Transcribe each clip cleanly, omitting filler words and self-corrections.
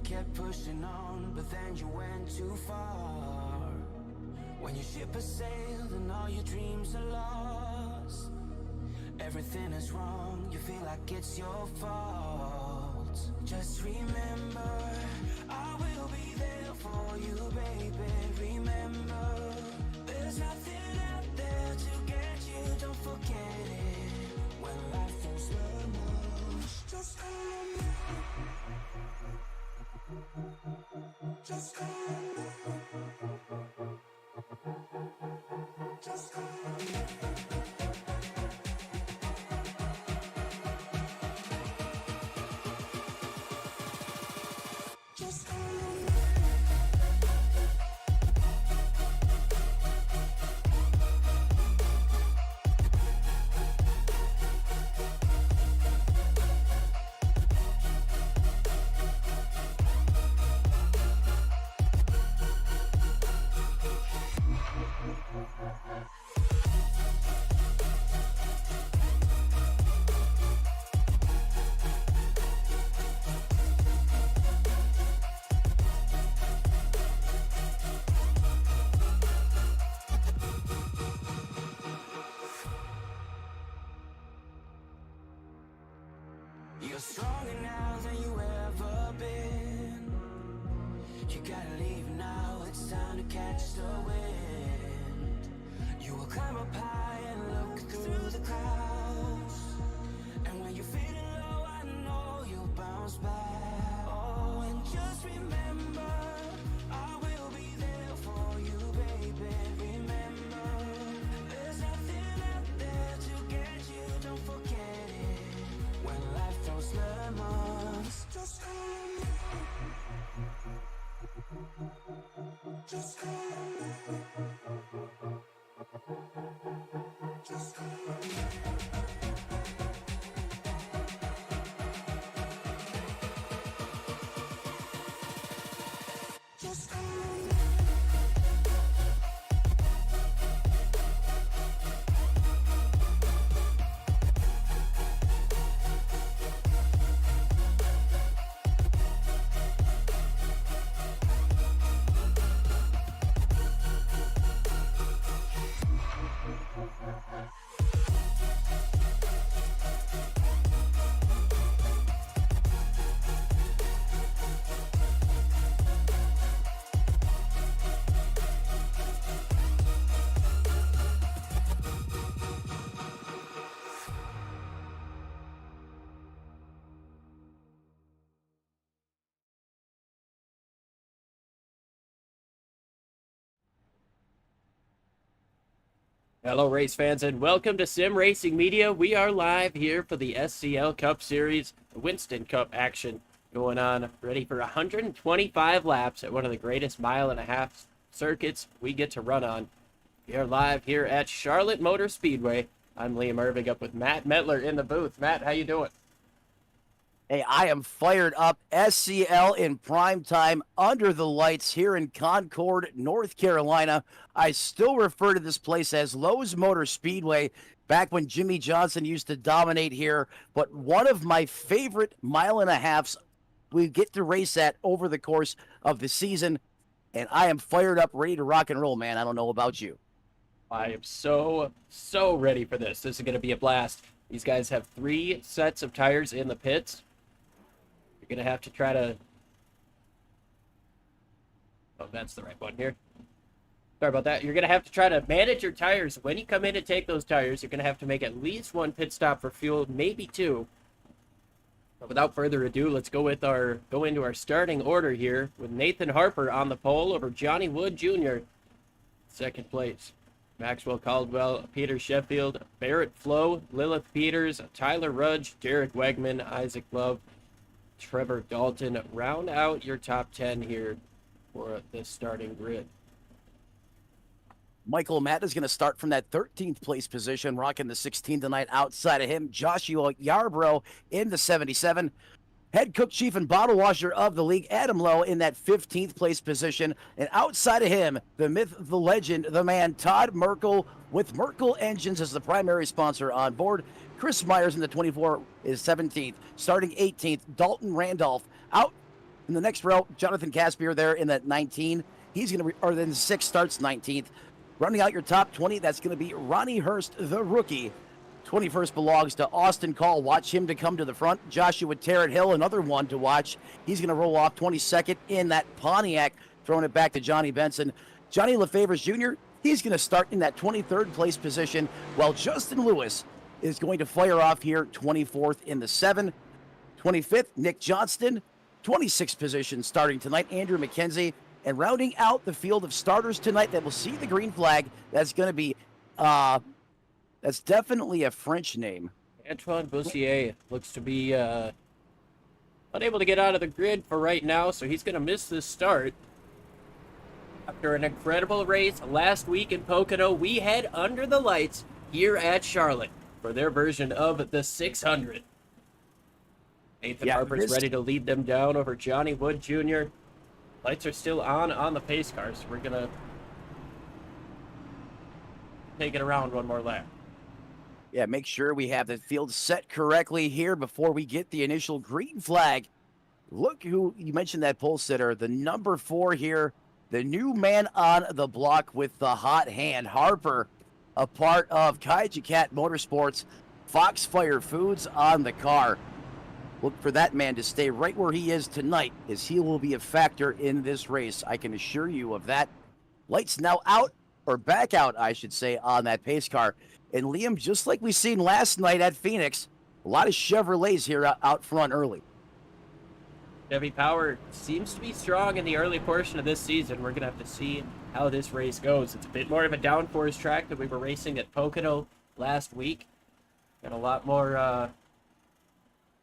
kept pushing on, but then you went too far. When your ship has sailed and all your dreams are lost, everything is wrong, you feel like it's your fault. Just remember, I will be there for you, baby. Remember, there's nothing out there to get you, don't forget it. When life throws lemons, just remember. Just remember. Just remember. You're stronger now than you ever been. You gotta leave now, it's time to catch the wind. You will climb up high and look through the clouds, and when you're feeling low, I know you'll bounce back. Oh, and just remember, I will be there for you, baby. Remember, there's nothing out there to get you, don't forget it. When life throws lemons, just remember. Just remember. Just remember. Just remember. Hello, race fans, and welcome to Sim Racing Media. We are live here for the SCL Cup Series, the Winston Cup action going on, ready for 125 laps at one of the greatest mile-and-a-half circuits we get to run on. We are live here at Charlotte Motor Speedway. I'm Liam Irving, up with Matt Metler in the booth. Matt, how you doing? Hey, I am fired up. SCL in prime time under the lights here in Concord, North Carolina. I still refer to this place as Lowe's Motor Speedway, back when Jimmy Johnson used to dominate here. But one of my favorite mile-and-a-halves we get to race at over the course of the season. And I am fired up, ready to rock and roll, man. I don't know about you. I am so ready for this. This is going to be a blast. These guys have 3 sets of tires in the pits. You're going to have to try to... Oh, that's the right one here. Sorry about that. You're going to have to try to manage your tires. When you come in to take those tires, you're going to have to make at least 1 pit stop for fuel, maybe 2. But without further ado, let's go into our starting order here with Nathan Harper on the pole over Johnny Wood Jr. Second place. Maxwell Caldwell, Peter Sheffield, Barrett Flo, Lilith Peters, Tyler Rudge, Derek Wegman, Isaac Love, Trevor Dalton. Round out your top 10 here for this starting grid. Michael Matt is going to start from that 13th place position, rocking the 16 tonight. Outside of him, Joshua Yarbrough in the 77. Head cook, chief, and bottle washer of the league, Adam Lowe, in that 15th place position. And outside of him, the myth, the legend, the man, Todd Merkel, with Merkel Engines as the primary sponsor on board. Chris Myers in the 24 is 17th. Starting 18th, Dalton Randolph. Out In the next row, Jonathan Caspier there in that 19. He's going to, or then 6 starts 19th. Running out your top 20, that's going to be Ronnie Hurst, the rookie. 21st belongs to Austin Call. Watch him to come to the front. Joshua Tarrant Hill, another one to watch. He's going to roll off 22nd in that Pontiac, throwing it back to Johnny Benson. Johnny LaFavors Jr., he's going to start in that 23rd place position, while Justin Lewis is going to fire off here 24th in the 7. 25th, Nick Johnston. 26th position starting tonight, Andrew McKenzie. And rounding out the field of starters tonight that will see the green flag, that's going to be, that's definitely a French name. Antoine Boussier looks to be unable to get out of the grid for right now, so he's going to miss this start. After an incredible race last week in Pocono, we head under the lights here at Charlotte for their version of the 600. Nathan Harper's ready to lead them down over Johnny Wood Jr. Lights are still on the pace car, so we're going to take it around one more lap. Yeah, make sure we have the field set correctly here before we get the initial green flag. Look who, you mentioned that pole sitter, the number 4 here, the new man on the block with the hot hand, Harper, a part of Kaiju Cat Motorsports, Foxfire Foods on the car. Look for that man to stay right where he is tonight, as he will be a factor in this race. I can assure you of that. Lights now out, or back out, I should say, on that pace car. And Liam, just like we seen last night at Phoenix, a lot of Chevrolets here out front early. Chevy power seems to be strong in the early portion of this season. We're going to have to see how this race goes. It's a bit more of a downforce track than we were racing at Pocono last week. Got a lot more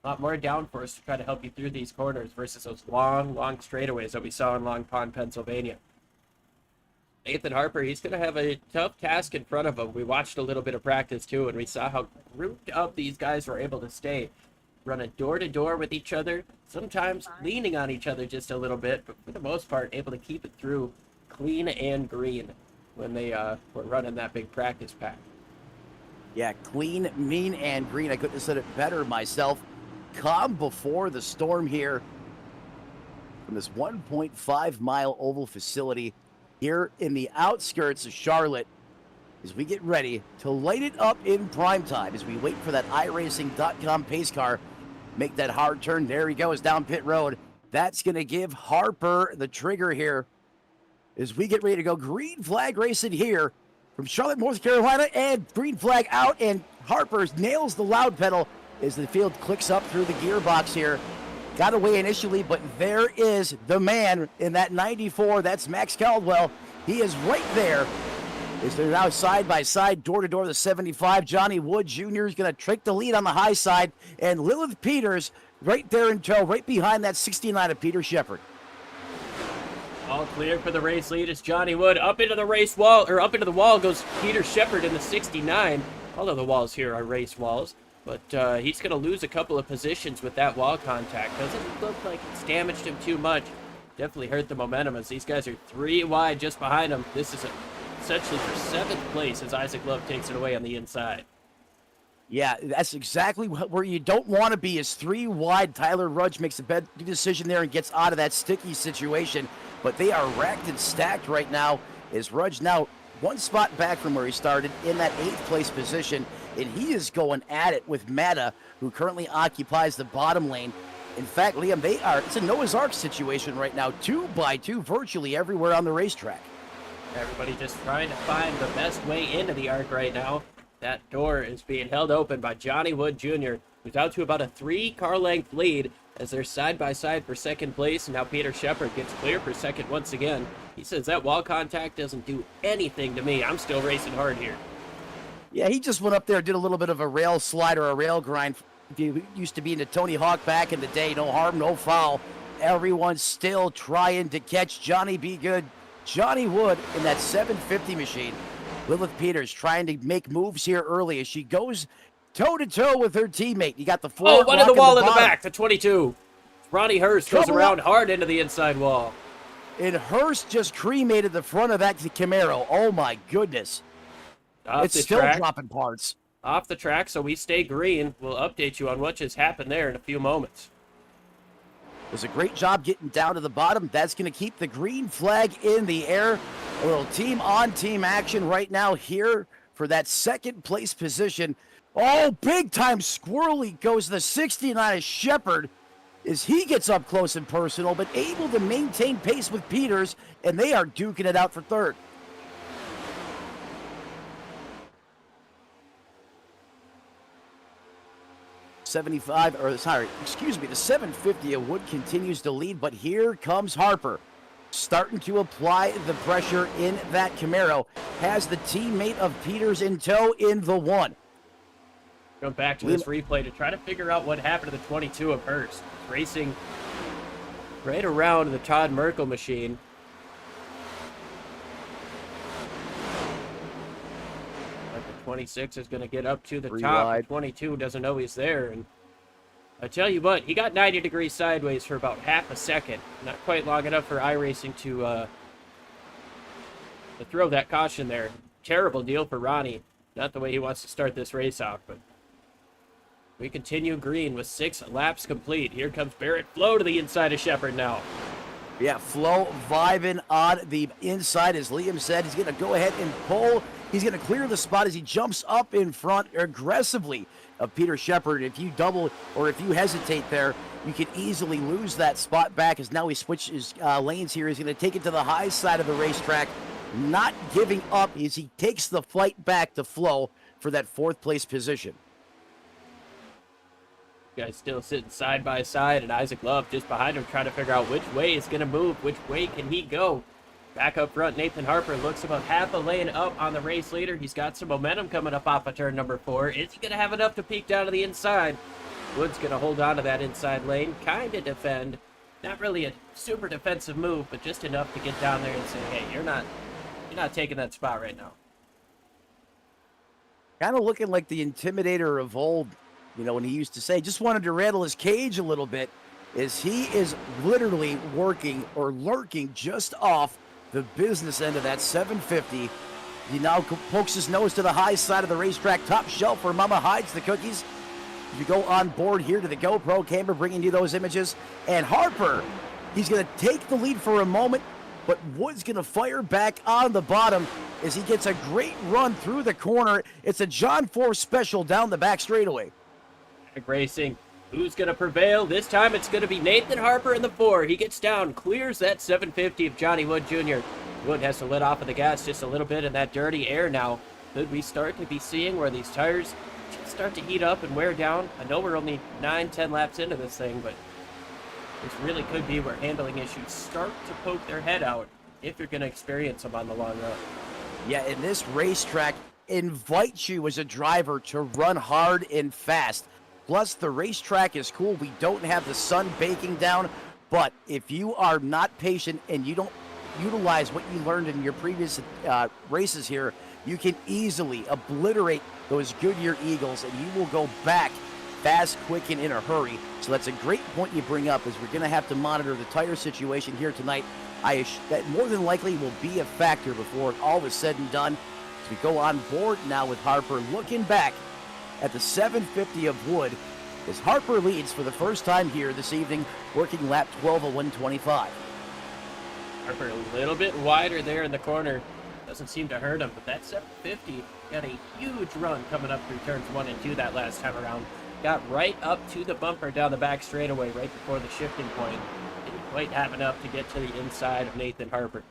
downforce to try to help you through these corners versus those long straightaways that we saw in Long Pond, Pennsylvania. Nathan Harper, he's going to have a tough task in front of him. We watched a little bit of practice too, and we saw how grouped up these guys were able to stay. Running door-to-door with each other, sometimes leaning on each other just a little bit, but for the most part, able to keep it through clean and green when they were running that big practice pack. Yeah, clean, mean, and green. I couldn't have said it better myself. Calm before the storm here from this 1.5-mile oval facility here in the outskirts of Charlotte as we get ready to light it up in prime time as we wait for that iRacing.com pace car. Make that hard turn. There he goes down pit road. That's going to give Harper the trigger here as we get ready to go. Green flag racing here from Charlotte, North Carolina, and green flag out, and Harper nails the loud pedal as the field clicks up through the gearbox here. Got away initially, but there is the man in that 94. That's Max Caldwell. He is right there. As they're now side by side, door to door, the 75. Johnny Wood Jr. is going to take the lead on the high side, and Lilith Peters right there in tow, right behind that 69 of Peter Shepard. All clear for the race lead as Johnny Wood up into the race wall, or up into the wall goes Peter Shepard in the 69. All of the walls here are race walls, but he's going to lose a couple of positions with that wall contact. Doesn't look like it's damaged him too much. Definitely hurt the momentum as these guys are 3 wide just behind him. This is essentially for 7th place as Isaac Love takes it away on the inside. Yeah, that's exactly where you don't want to be, is 3 wide. Tyler Rudge makes a bad decision there and gets out of that sticky situation. But they are racked and stacked right now as Rudge now 1 spot back from where he started in that 8th place position. And he is going at it with Mata, who currently occupies the bottom lane. In fact, Liam, it's a Noah's Ark situation right now, 2 by 2 virtually everywhere on the racetrack. Everybody just trying to find the best way into the arc right now. That door is being held open by Johnny Wood Jr., who's out to about a 3-car length lead as they're side by side for 2nd place. And now Peter Shepard gets clear for 2nd once again. He says that wall contact doesn't do anything to me. I'm still racing hard here. Yeah, he just went up there, did a little bit of a rail slide or a rail grind. He used to be into Tony Hawk back in the day. No harm, no foul. Everyone's still trying to catch Johnny B. Good. Johnny Wood in that 750 machine. Lilith Peters trying to make moves here early as she goes toe-to-toe with her teammate. You got the 4. Oh, one in the wall in the back, the 22. Ronnie Hurst goes around hard into the inside wall. And Hurst just cremated the front of that Camaro. Oh, my goodness. It's still dropping parts. Off the track, so we stay green. We'll update you on what just happened there in a few moments. Does a great job getting down to the bottom. That's going to keep the green flag in the air. A little team-on-team action right now here for that second place position. Oh, big-time squirrely goes the 69 of Shepard as he gets up close and personal, but able to maintain pace with Peters, and they are duking it out for third. The 750 of Wood continues to lead, but here comes Harper, starting to apply the pressure in that Camaro. Has the teammate of Peters in tow in the one. Going back to this replay to try to figure out what happened to the 22 of Hurst. Racing right around the Todd Merkel machine. But the 26 is going to get up to the top. The 22 doesn't know he's there. And I tell you what, he got 90 degrees sideways for about half a second. Not quite long enough for iRacing to throw that caution there. Terrible deal for Ronnie. Not the way he wants to start this race off, but we continue green with 6 laps complete. Here comes Barrett Flo to the inside of Shepard now. Yeah, Flo vibing on the inside. As Liam said, he's going to go ahead and pull. He's going to clear the spot as he jumps up in front aggressively of Peter Shepard. If you double or if you hesitate there, you can easily lose that spot back as now he switches lanes here. He's going to take it to the high side of the racetrack, not giving up as he takes the fight back to Flo for that 4th place position. Guys still sitting side by side, and Isaac Love just behind him trying to figure out which way is going to move, which way can he go. Back up front, Nathan Harper looks about half a lane up on the race leader. He's got some momentum coming up off of turn number 4. Is he going to have enough to peek down to the inside? Wood's going to hold on to that inside lane, kind of defend. Not really a super defensive move, but just enough to get down there and say, hey, you're not taking that spot right now. Kind of looking like the intimidator of old. You know, when he used to say, just wanted to rattle his cage a little bit, is he is literally working or lurking just off the business end of that 750. He now pokes his nose to the high side of the racetrack, top shelf where Mama hides the cookies. You go on board here to the GoPro camera, bringing you those images. And Harper, he's going to take the lead for a moment, but Wood's going to fire back on the bottom as he gets a great run through the corner. It's a John Force special down the back straightaway. Racing. Who's going to prevail? This time it's going to be Nathan Harper in the 4. He gets down, clears that 750 of Johnny Wood Jr. Wood has to let off of the gas just a little bit in that dirty air now. Could we start to be seeing where these tires just start to heat up and wear down? I know we're only 9-10 laps into this thing, but this really could be where handling issues start to poke their head out if you're going to experience them on the long run. Yeah, and this racetrack invites you as a driver to run hard and fast. Plus, the racetrack is cool. We don't have the sun baking down. But if you are not patient and you don't utilize what you learned in your previous races here, you can easily obliterate those Goodyear Eagles, and you will go back fast, quick, and in a hurry. So that's a great point you bring up, as we're going to have to monitor the tire situation here tonight. That more than likely will be a factor before all is said and done. As we go on board now with Harper looking back at the 750 of Wood, as Harper leads for the first time here this evening, working lap 12 of 125. Harper a little bit wider there in the corner. Doesn't seem to hurt him, but that 750 got a huge run coming up through turns 1 and 2 that last time around. Got right up to the bumper down the back straightaway right before the shifting point. Didn't quite have enough to get to the inside of Nathan Harper.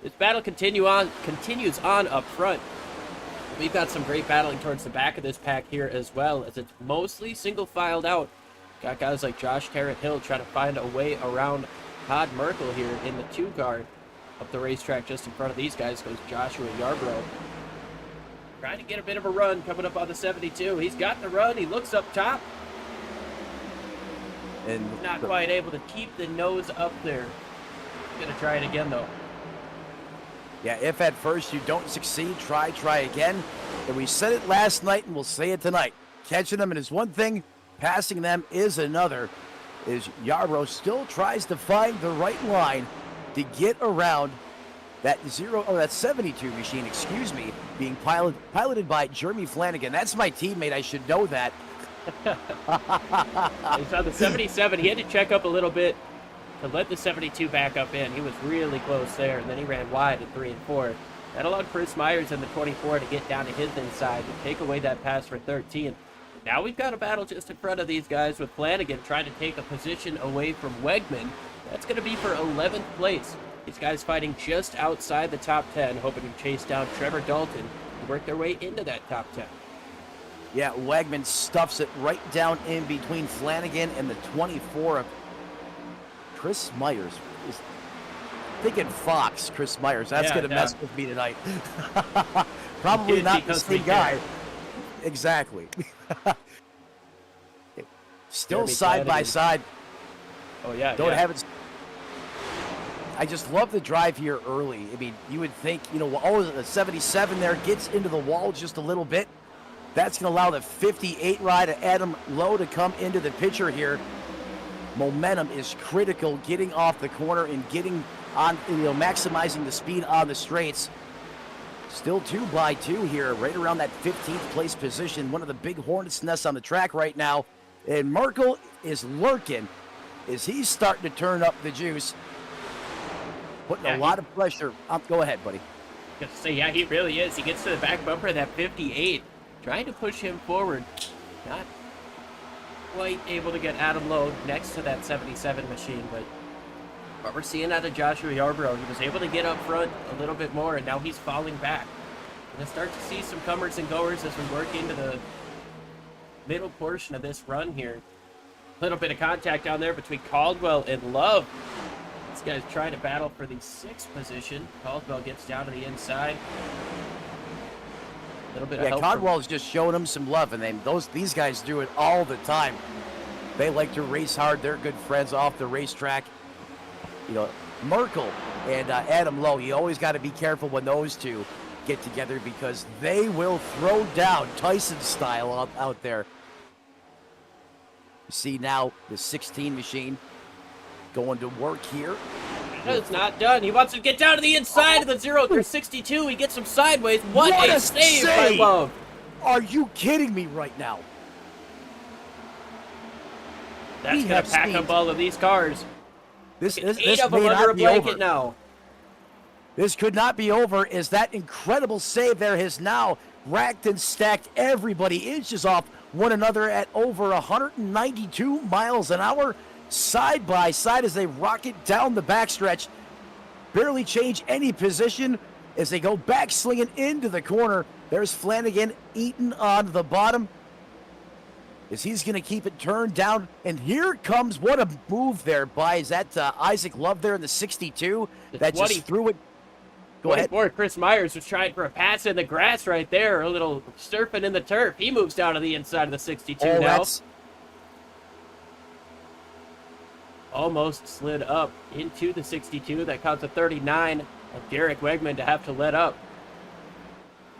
This battle continues on up front. We've got some great battling towards the back of this pack here as well, as it's mostly single-filed out. Got guys like Josh Terrett-Hill trying to find a way around Todd Merkel here in the 2-car. Up the racetrack just in front of these guys goes Joshua Yarbrough. Trying to get a bit of a run coming up on the 72. He's got the run. He looks up top. And not quite able to keep the nose up there. Gonna try it again, though. Yeah, if at first you don't succeed, try again. And we said it last night, and we'll say it tonight. Catching them is one thing, passing them is another. As Yarbrough still tries to find the right line to get around that 72 machine, being piloted by Jeremy Flanagan. That's my teammate. I should know that. He's on the 77. He had to check up a little bit to let the 72 back up in. He was really close there, and then he ran wide at 3 and 4. That allowed Chris Myers in the 24 to get down to his inside to take away that pass for 13. Now we've got a battle just in front of these guys with Flanagan trying to take a position away from Wegman. That's going to be for 11th place. These guys fighting just outside the top 10, hoping to chase down Trevor Dalton and work their way into that top 10. Yeah, Wegman stuffs it right down in between Flanagan and the 24 of Chris Myers. Is thinking Fox, Chris Myers. That's going to mess with me tonight. Probably not the same guy. Exactly. Still Jeremy side by Flanagan. side. Oh, yeah. Don't have it. I just love the drive here early. I mean, you would think, you know, oh, the 77 there gets into the wall just a little bit. That's going to allow the 58 ride of Adam Lowe to come into the picture here. Momentum is critical, getting off the corner and getting on, you know, maximizing the speed on the straights. Still 2 by 2 here, right around that 15th place position. One of the big hornet's nests on the track right now. And Merkel is lurking as he's starting to turn up the juice. Putting a lot of pressure. Go ahead, buddy. Just to say, yeah, he really is. He gets to the back bumper of that 58, trying to push him forward. Not quite able to get Adam Lowe next to that 77 machine, but what we're seeing out of Joshua Yarbrough, he was able to get up front a little bit more, and now he's falling back. We're going to start to see some comers and goers as we work into the middle portion of this run here. A little bit of contact down there between Caldwell and Love. These guys trying to battle for the 6th position. Caldwell gets down to the inside. A little bit of help. Caldwell's just showing them some love, and these guys do it all the time. They like to race hard. They're good friends off the racetrack. You know, Merkel and Adam Lowe, you always got to be careful when those two get together because they will throw down Tyson style out there. You see now the 16 machine going to work here. It's not done. He wants to get down to the inside of the 0 through 62. He gets him sideways. What a save by Love. Are you kidding me right now? That's going to pack up all of these cars. This 8 of them under a blanket now. This could not be over as that incredible save there has now racked and stacked everybody inches off one another at over 192 miles an hour, side by side as they rocket down the backstretch. Barely change any position as they go back slinging into the corner. There's Flanagan eating on the bottom as he's going to keep it turned down. And here comes, what a move there by, is that Isaac Love there in the 62 that just threw it. Go ahead. Chris Myers was trying for a pass in the grass right there, a little surfing in the turf. He moves down to the inside of the 62 now. That's almost slid up into the 62. That counts a 39 of Derek Wegman to have to let up.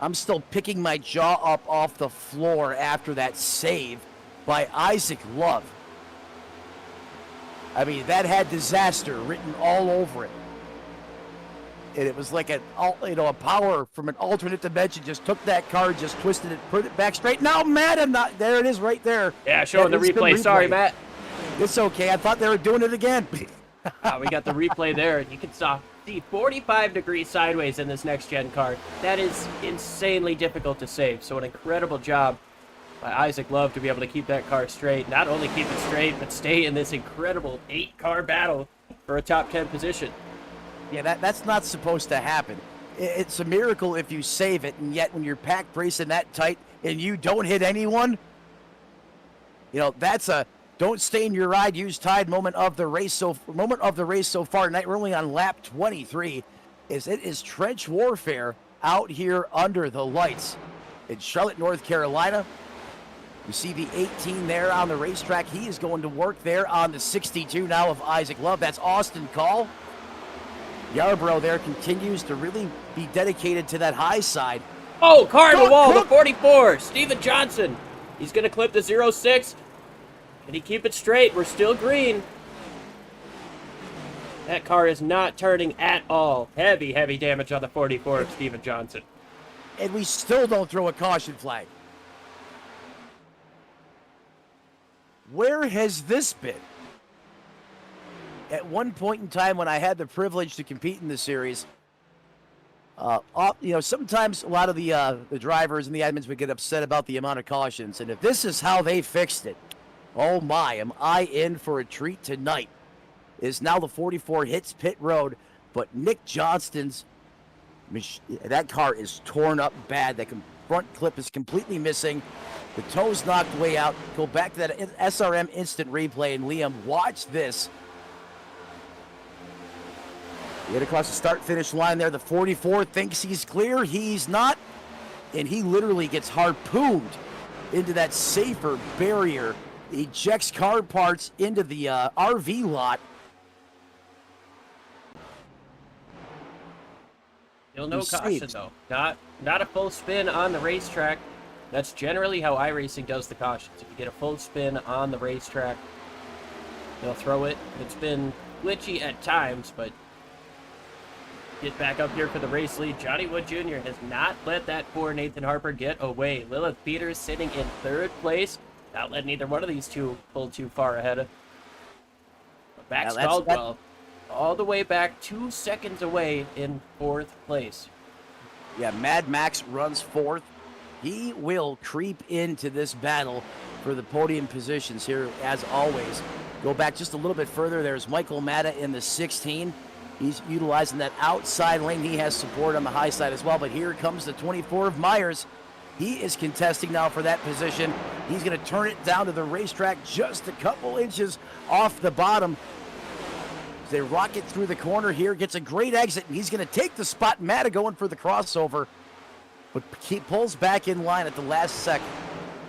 I'm still picking my jaw up off the floor after that save by Isaac Love. I mean, that had disaster written all over it. And it was like a power from an alternate dimension just took that car, just twisted it, put it back straight. Now, Matt, there it is right there. Yeah, showing the replay. Sorry, Matt. It's okay. I thought they were doing it again. We got the replay there, and you can see 45 degrees sideways in this next-gen car. That is insanely difficult to save. So an incredible job by Isaac Love to be able to keep that car straight. Not only keep it straight, but stay in this incredible 8-car battle for a top 10 position. Yeah, that's not supposed to happen. It's a miracle if you save it, and yet when you're packed racing that tight and you don't hit anyone, you know, that's a don't stain your ride, use tide moment of the race so far tonight. We're only on lap 23. It is trench warfare out here under the lights in Charlotte, North Carolina. You see the 18 there on the racetrack. He is going to work there on the 62 now of Isaac Love. That's Austin Call. Yarbrough there continues to really be dedicated to that high side. Oh, car in the wall, the 44, Steven Johnson. He's going to clip the 06. Can he keep it straight? We're still green. That car is not turning at all. Heavy, heavy damage on the 44 of Steven Johnson. And we still don't throw a caution flag. Where has this been? at one point in time when I had the privilege to compete in the series, sometimes a lot of the drivers and the admins would get upset about the amount of cautions. And if this is how they fixed it, oh my, am I in for a treat tonight. Is now the 44 hits pit road, but Nick Johnston's, that car is torn up bad. That front clip is completely missing. The toe's knocked way out. Go back to that SRM instant replay, and Liam, watch this. Get across the start-finish line there. The 44 thinks he's clear. He's not. And he literally gets harpooned into that safer barrier. He ejects car parts into the RV lot. Still no caution, though. Not a full spin on the racetrack. That's generally how iRacing does the cautions. If you get a full spin on the racetrack, they'll throw it. It's been glitchy at times, but get back up here for the race lead. Johnny Wood Jr. has not let that poor Nathan Harper get away. Lilith Peters sitting in third place. Not letting either one of these two pull too far ahead. But Max Caldwell all the way back 2 seconds away in fourth place. Yeah, Mad Max runs fourth. He will creep into this battle for the podium positions here, as always. Go back just a little bit further. There's Michael Matta in the 16. He's utilizing that outside lane. He has support on the high side as well. But here comes the 24 of Myers. He is contesting now for that position. He's going to turn it down to the racetrack just a couple inches off the bottom. As they rocket through the corner here, gets a great exit, and he's going to take the spot. Matta going for the crossover, but he pulls back in line at the last second.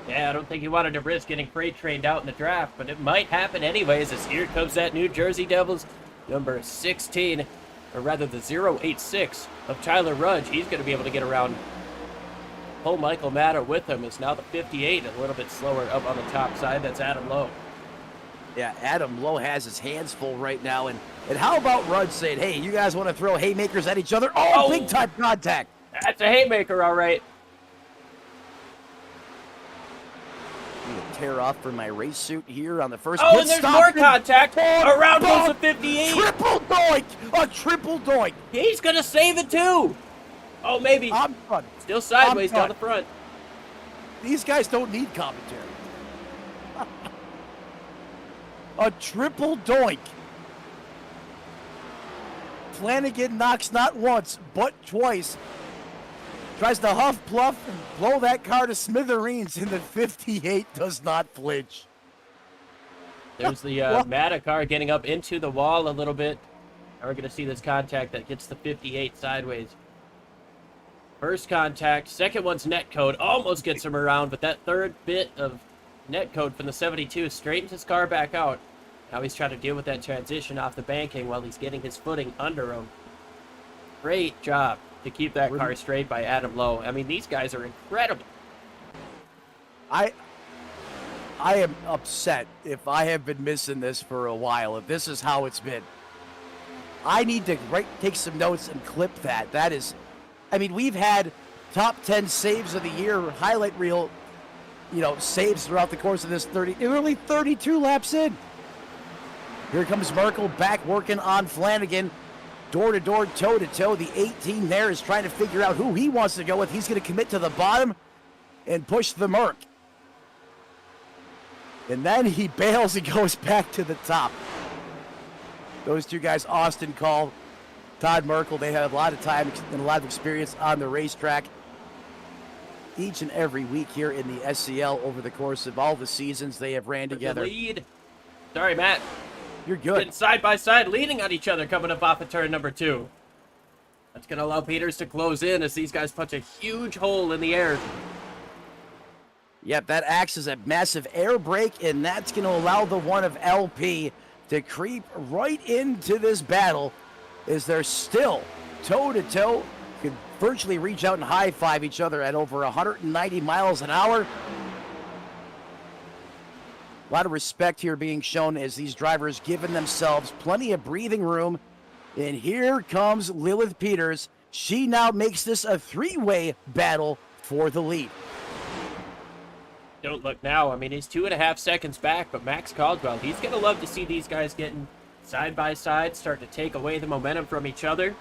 Yeah, I don't think he wanted to risk getting freight trained out in the draft, but it might happen anyways, as here comes that New Jersey Devils number 16, or rather the 086 of Tyler Rudge. He's going to be able to get around. Pull Michael Matta with him is now the 58, a little bit slower up on the top side. That's Adam Lowe. Yeah, Adam Lowe has his hands full right now. And how about Rudge saying, hey, you guys want to throw haymakers at each other? Oh, big time contact. That's a haymaker, all right. I'm going to tear off from my race suit here on the first pit pit and there's stop. more contact. Around goes the 58. Triple doink. A triple doink. He's going to save it too. Oh, maybe. I'm done. Still sideways down the front. These guys don't need commentary. A triple doink. Flanagan knocks not once, but twice. Tries to huff, pluff, and blow that car to smithereens, and the 58 does not flinch. There's the Matta car getting up into the wall a little bit. Now we're going to see this contact that gets the 58 sideways. First contact, second one's net code, almost gets him around, but that third bit of net code from the 72 straightens his car back out. Now he's trying to deal with that transition off the banking while he's getting his footing under him. Great job to keep that car straight by Adam Lowe. I mean, these guys are incredible. I am upset if I have been missing this for a while, if this is how it's been. I need to take some notes and clip that. That is, I mean, we've had top 10 saves of the year, highlight reel, saves throughout the course of this nearly 32 laps in. Here comes Merkel back working on Flanagan. Door-to-door, toe-to-toe. The 18 there is trying to figure out who he wants to go with. He's going to commit to the bottom and push the Merc. And then he bails and goes back to the top. Those two guys, Austin Call, Todd Merkel, they have a lot of time and a lot of experience on the racetrack. Each and every week here in the SCL over the course of all the seasons they have ran together. Lead. Sorry, Matt. You're good. Getting side by side, leaning on each other, coming up off of turn number 2. That's going to allow Peters to close in as these guys punch a huge hole in the air. Yep, that acts as a massive air brake, and that's going to allow the one of LP to creep right into this battle as they're still toe-to-toe, could virtually reach out and high-five each other at over 190 miles an hour. A lot of respect here being shown as these drivers giving themselves plenty of breathing room. And here comes Lilith Peters. She now makes this a three-way battle for the lead. Don't look now. I mean, he's 2.5 seconds back, but Max Caldwell, he's going to love to see these guys getting side by side, start to take away the momentum from each other.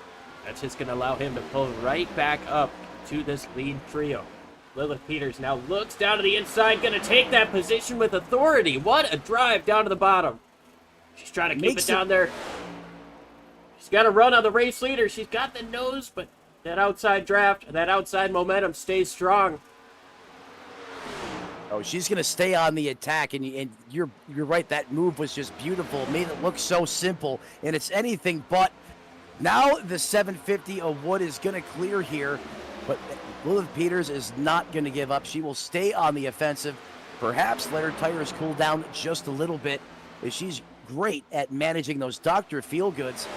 That's just going to allow him to pull right back up to this lead trio. Lilith Peters now looks down to the inside, going to take that position with authority. What a drive down to the bottom. She's trying to keep it down there. She's got to run on the race leader. She's got the nose, but that outside draft, that outside momentum stays strong. Oh, she's going to stay on the attack, and you're right. That move was just beautiful. It made it look so simple, and it's anything but. Now the 750 of Wood is going to clear here, but Lilith Peters is not going to give up. She will stay on the offensive, perhaps let her tires cool down just a little bit, as she's great at managing those Dr. Feelgoods.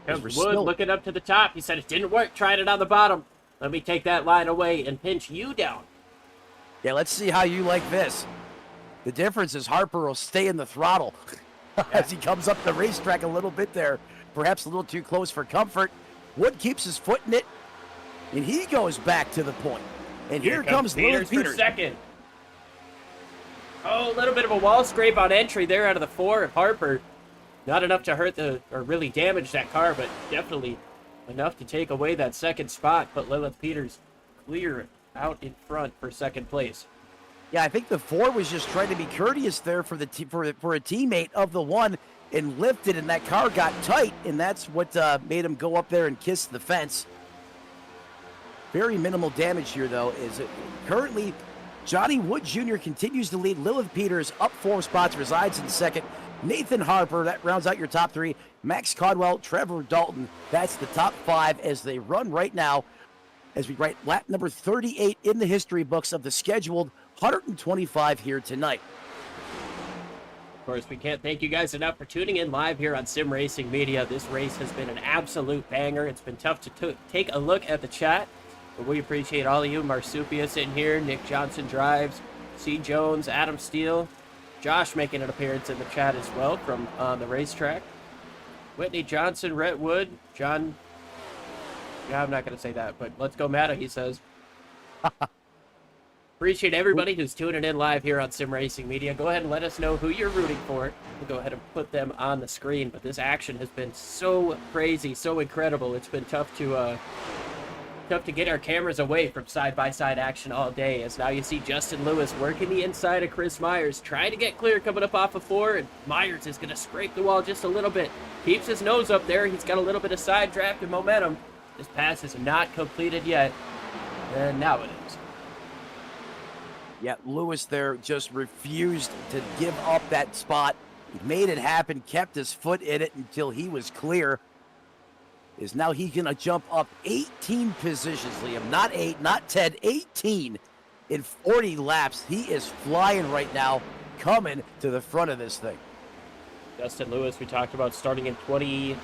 Comes Wood looking up to the top. He said it didn't work. Tried it on the bottom. Let me take that line away and pinch you down. Yeah, let's see how you like this. The difference is Harper will stay in the throttle as he comes up the racetrack a little bit there. Perhaps a little too close for comfort. Wood keeps his foot in it, and he goes back to the point. And here comes Lilith Peters. For second. Oh, a little bit of a wall scrape on entry there out of the 4 of Harper. Not enough to hurt or really damage that car, but definitely enough to take away that second spot. But Lilith Peters clear out in front for second place. Yeah, I think the 4 was just trying to be courteous there for a teammate of the 1 and lifted, and that car got tight, and that's what made him go up there and kiss the fence. Very minimal damage here, though. Currently, Johnny Wood Jr. continues to lead. Lilith Peters up 4 spots, resides in second. Nathan Harper, that rounds out your top 3. Max Codwell, Trevor Dalton, that's the top 5 as they run right now, as we write lap number 38 in the history books of the scheduled 125 here tonight. Of course, we can't thank you guys enough for tuning in live here on Sim Racing Media. This race has been an absolute banger. It's been tough to take a look at the chat, but we appreciate all of you. Marsupius in here, Nick Johnson drives, C. Jones, Adam Steele, Josh making an appearance in the chat as well from on the racetrack. Whitney Johnson, Rhett Wood, John. Yeah, I'm not going to say that, but let's go Matta, he says. Appreciate everybody who's tuning in live here on Sim Racing Media. Go ahead and let us know who you're rooting for. We'll go ahead and put them on the screen. But this action has been so crazy, so incredible. It's been tough to get our cameras away from side-by-side action all day. As now you see Justin Lewis working the inside of Chris Myers, trying to get clear coming up off of 4, and Myers is going to scrape the wall just a little bit. Keeps his nose up there. He's got a little bit of side draft and momentum. This pass is not completed yet, and now it is. Yeah, Lewis there just refused to give up that spot. He made it happen, kept his foot in it until he was clear. Is now he's going to jump up 18 positions, Liam. Not 8, not 10, 18 in 40 laps. He is flying right now, coming to the front of this thing. Justin Lewis, we talked about starting in 24th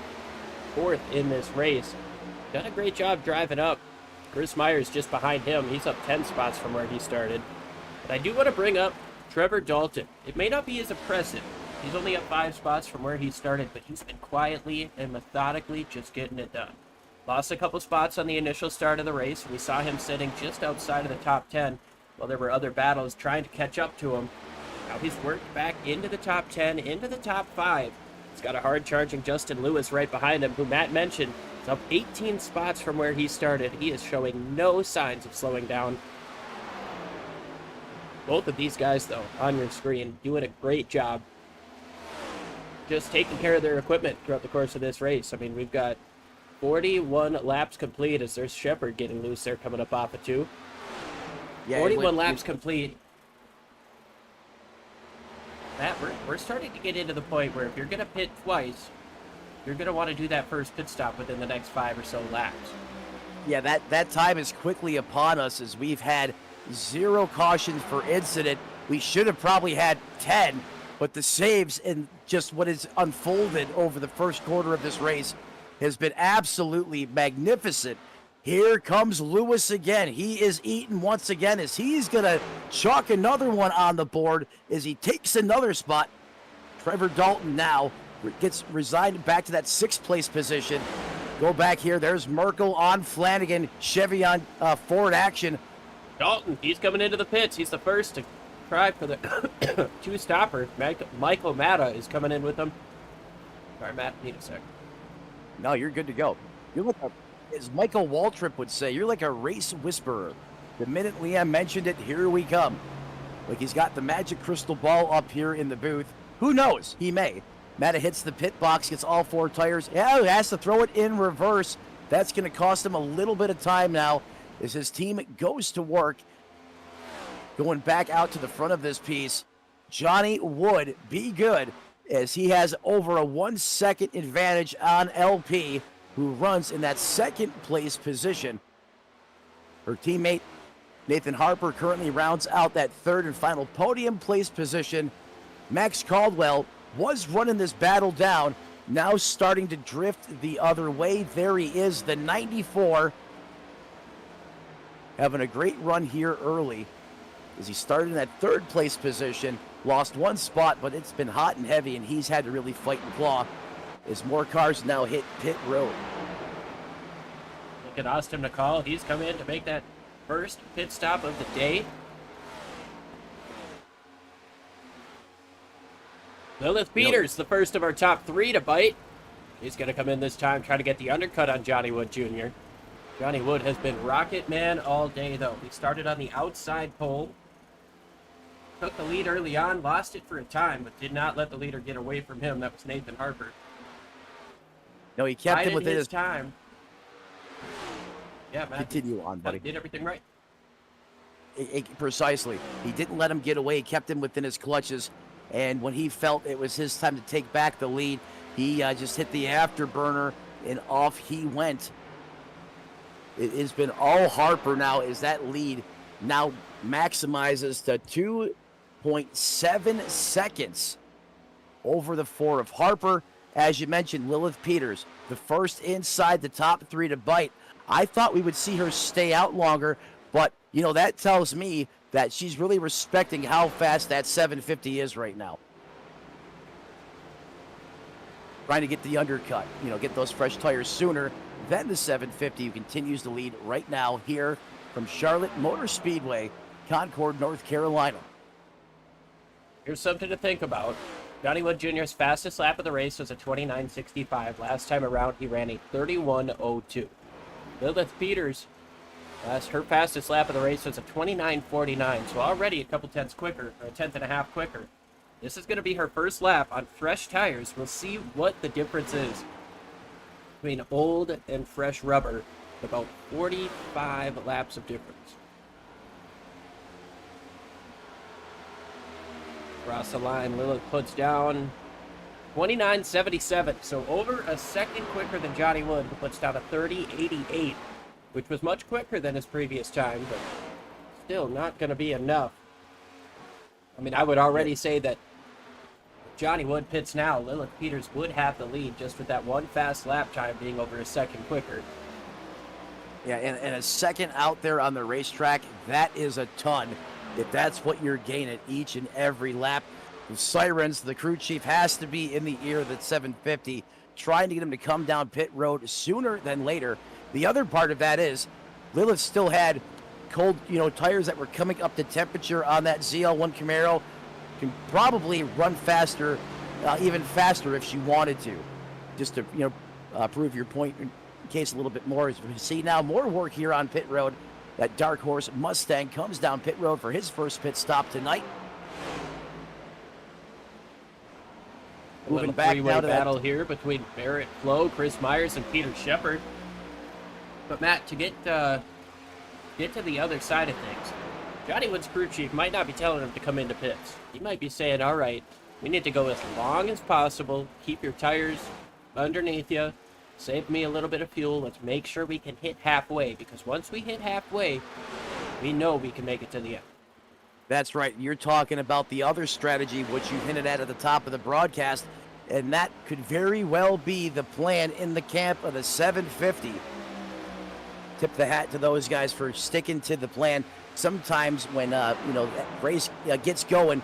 in this race. Done a great job driving up. Chris Myers just behind him. He's up 10 spots from where he started. But I do want to bring up Trevor Dalton. It may not be as impressive. He's only up 5 spots from where he started, but he's been quietly and methodically just getting it done. Lost a couple spots on the initial start of the race. We saw him sitting just outside of the top 10 while there were other battles trying to catch up to him. Now he's worked back into the top 10, into the top 5. He's got a hard-charging Justin Lewis right behind him, who Matt mentioned is up 18 spots from where he started. He is showing no signs of slowing down. Both of these guys, though, on your screen, doing a great job just taking care of their equipment throughout the course of this race. I mean, we've got 41 laps complete as there's Shepard getting loose there coming up off of 2. Yeah, 41 laps complete. Matt, we're starting to get into the point where if you're going to pit twice, you're going to want to do that first pit stop within the next 5 or so laps. Yeah, that time is quickly upon us as we've had 0 cautions for incident. We should have probably had 10, but the saves and just what has unfolded over the first quarter of this race has been absolutely magnificent. Here comes Lewis again. He is eaten once again as he's going to chalk another one on the board as he takes another spot. Trevor Dalton now gets resigned back to that 6th place position. Go back here. There's Merkel on Flanagan. Chevy on forward action. Dalton, he's coming into the pits. He's the first to try for the 2-stopper. Michael Matta is coming in with him. Sorry, Matt. Need a sec. No, you're good to go. You're like as Michael Waltrip would say, you're like a race whisperer. The minute Liam mentioned it, here we come. Like he's got the magic crystal ball up here in the booth. Who knows? He may. Matt hits the pit box, gets all 4 tires. Yeah, he has to throw it in reverse. That's going to cost him a little bit of time now as his team goes to work. Going back out to the front of this piece, Johnny Wood, be good, as he has over a 1 second advantage on LP, who runs in that second place position. Her teammate, Nathan Harper, currently rounds out that third and final podium place position. Max Caldwell was running this battle down, now starting to drift the other way. There he is, the 94. Having a great run here early as he started in that third place position. Lost 1 spot, but it's been hot and heavy, and he's had to really fight and claw as more cars now hit pit road. Look at Austin McCall. He's come in to make that first pit stop of the day. Lilith Peters, the first of our top 3 to bite. He's going to come in this time, try to get the undercut on Johnny Wood Jr. Johnny Wood has been rocket man all day, though. He started on the outside pole. Took the lead early on, lost it for a time, but did not let the leader get away from him. That was Nathan Harper. No, he kept him within his time. Yeah, man. Continue on, buddy. Did everything right. Precisely. He didn't let him get away. He kept him within his clutches. And when he felt it was his time to take back the lead, he just hit the afterburner, and off he went. It has been all Harper now as that lead now maximizes to 2.7 seconds over the 4 of Harper. As you mentioned, Lilith Peters, the first inside the top 3 to bite. I thought we would see her stay out longer, but, you know, that tells me that she's really respecting how fast that 750 is right now. Trying to get the undercut, you know, get those fresh tires sooner than the 750, who continues to lead right now here from Charlotte Motor Speedway, Concord, North Carolina. Here's something to think about. Johnny Wood Jr.'s fastest lap of the race was a 29.65. Last time around, he ran a 31.02. Lilith Peters, her fastest lap of the race was a 29.49, so already a couple tenths quicker, or a tenth and a half quicker. This is going to be her first lap on fresh tires. We'll see what the difference is between old and fresh rubber. About 45 laps of difference. Across the line, Lilith puts down 29.77, so over a second quicker than Johnny Wood, who puts down a 30.88, which was much quicker than his previous time, but still not going to be enough. I mean, I would already say that if Johnny Wood pits now, Lilith Peters would have the lead just with that one fast lap time being over a second quicker. Yeah, and a second out there on the racetrack, that is a ton. If that's what you're gaining each and every lap. The sirens, the crew chief has to be in the ear of that 750, trying to get him to come down pit road sooner than later. The other part of that is Lilith still had cold, tires that were coming up to temperature on that ZL1 Camaro. Can probably run faster, even faster if she wanted to, just to prove your point in case a little bit more. As we see now, more work here on pit road. That Dark Horse Mustang comes down pit road for his first pit stop tonight. Moving back now to battle here between Barrett Flo, Chris Myers, and Peter Shepard. But Matt, to get to the other side of things, Johnny Wood's crew chief might not be telling him to come into pits. He might be saying, all right, we need to go as long as possible, keep your tires underneath you, save me a little bit of fuel, let's make sure we can hit halfway, because once we hit halfway, we know we can make it to the end. That's right. You're talking about the other strategy, which you hinted at the top of the broadcast, and that could very well be the plan in the camp of the 750. Tip the hat to those guys for sticking to the plan. Sometimes when that race gets going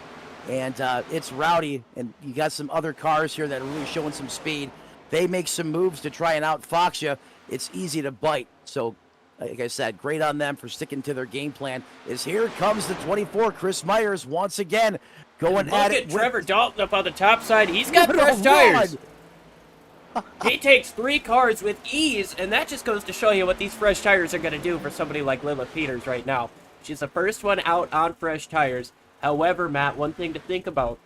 and it's rowdy, and you got some other cars here that are really showing some speed, they make some moves to try and outfox you. It's easy to bite. So, like I said, great on them for sticking to their game plan. As here comes the 24, Chris Myers, once again going at it. Look at Trevor Dalton up on the top side. He's got fresh tires. He takes 3 cars with ease, and that just goes to show you what these fresh tires are going to do for somebody like Lilith Peters right now. She's the first one out on fresh tires. However, Matt, one thing to think about